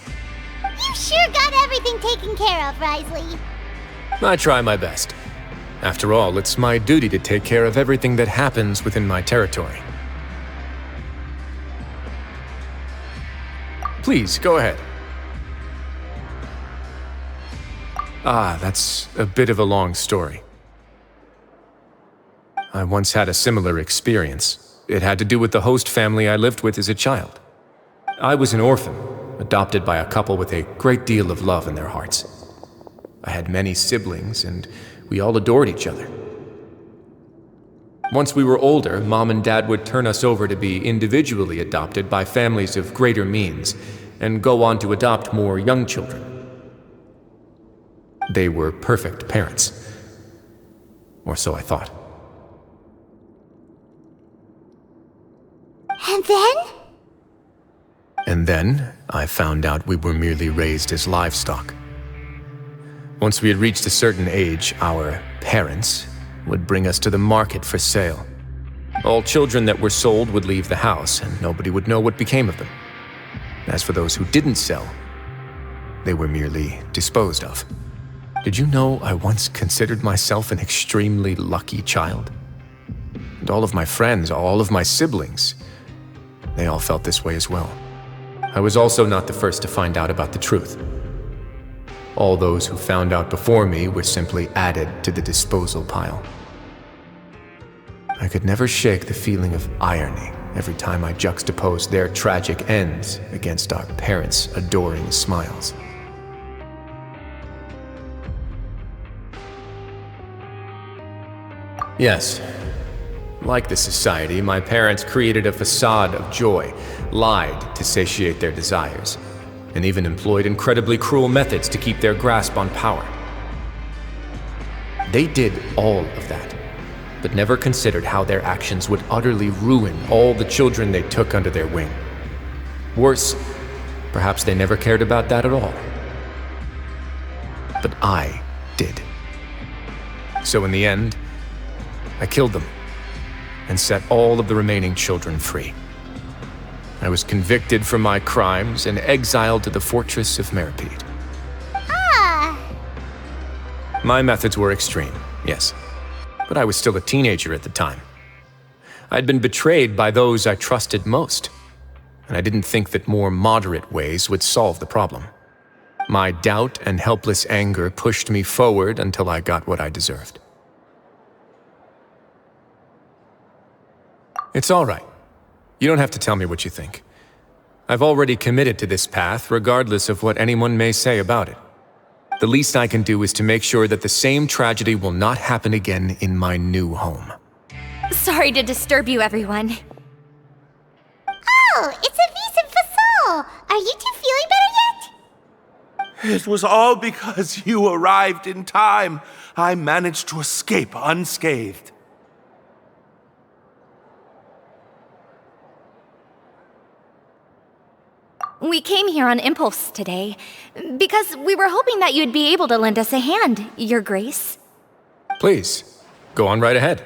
You sure got everything taken care of, Wriothesley. I try my best. After all, it's my duty to take care of everything that happens within my territory. Please, go ahead. Ah, that's a bit of a long story. I once had a similar experience. It had to do with the host family I lived with as a child. I was an orphan, adopted by a couple with a great deal of love in their hearts. I had many siblings, and we all adored each other. Once we were older, Mom and Dad would turn us over to be individually adopted by families of greater means, and go on to adopt more young children. They were perfect parents. Or so I thought. And then? And then, I found out we were merely raised as livestock. Once we had reached a certain age, our parents would bring us to the market for sale. All children that were sold would leave the house, and nobody would know what became of them. As for those who didn't sell, they were merely disposed of. Did you know I once considered myself an extremely lucky child? And all of my friends, all of my siblings, they all felt this way as well. I was also not the first to find out about the truth. All those who found out before me were simply added to the disposal pile. I could never shake the feeling of irony every time I juxtaposed their tragic ends against our parents' adoring smiles. Yes, like the society, my parents created a facade of joy, lied to satiate their desires, and even employed incredibly cruel methods to keep their grasp on power. They did all of that, but never considered how their actions would utterly ruin all the children they took under their wing. Worse, perhaps they never cared about that at all. But I did. So in the end, I killed them and set all of the remaining children free. I was convicted for my crimes and exiled to the fortress of Meripede. Ah! My methods were extreme, yes, but I was still a teenager at the time. I'd been betrayed by those I trusted most, and I didn't think that more moderate ways would solve the problem. My doubt and helpless anger pushed me forward until I got what I deserved. It's all right. You don't have to tell me what you think. I've already committed to this path, regardless of what anyone may say about it. The least I can do is to make sure that the same tragedy will not happen again in my new home. Sorry to disturb you, everyone. Oh, it's a vis and fasol. Are you two feeling better yet? It was all because you arrived in time. I managed to escape unscathed. We came here on impulse today, because we were hoping that you'd be able to lend us a hand, Your Grace. Please, go on right ahead.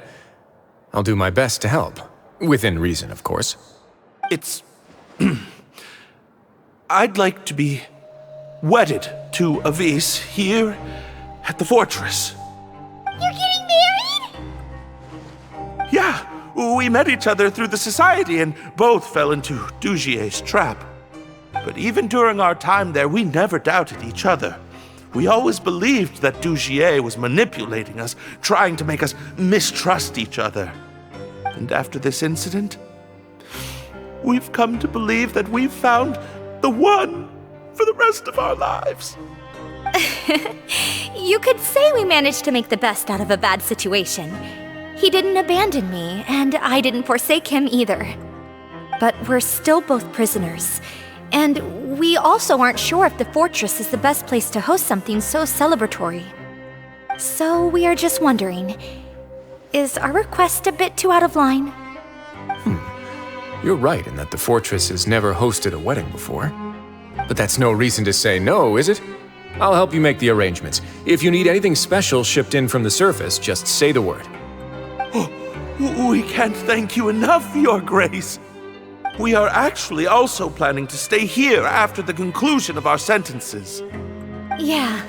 I'll do my best to help. Within reason, of course. It's... I'd like to be wedded to Avis here at the fortress. You're getting married? Yeah, we met each other through the society and both fell into Dugier's trap. But even during our time there, we never doubted each other. We always believed that Dugier was manipulating us, trying to make us mistrust each other. And after this incident, we've come to believe that we've found the one for the rest of our lives. You could say we managed to make the best out of a bad situation. He didn't abandon me, and I didn't forsake him either. But we're still both prisoners. And we also aren't sure if the fortress is the best place to host something so celebratory. So we are just wondering, is our request a bit too out of line? You're right in that the fortress has never hosted a wedding before. But that's no reason to say no, is it? I'll help you make the arrangements. If you need anything special shipped in from the surface, just say the word. Oh, we can't thank you enough, Your Grace. We are actually also planning to stay here after the conclusion of our sentences. Yeah,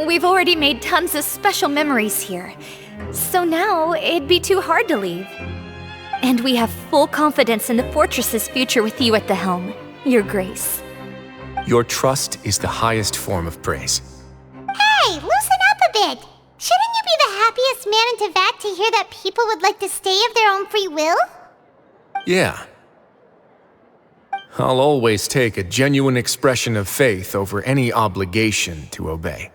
we've already made tons of special memories here. So now it'd be too hard to leave. And we have full confidence in the fortress's future with you at the helm, Your Grace. Your trust is the highest form of praise. Hey, loosen up a bit! Shouldn't you be the happiest man in Teyvat to hear that people would like to stay of their own free will? Yeah. I'll always take a genuine expression of faith over any obligation to obey.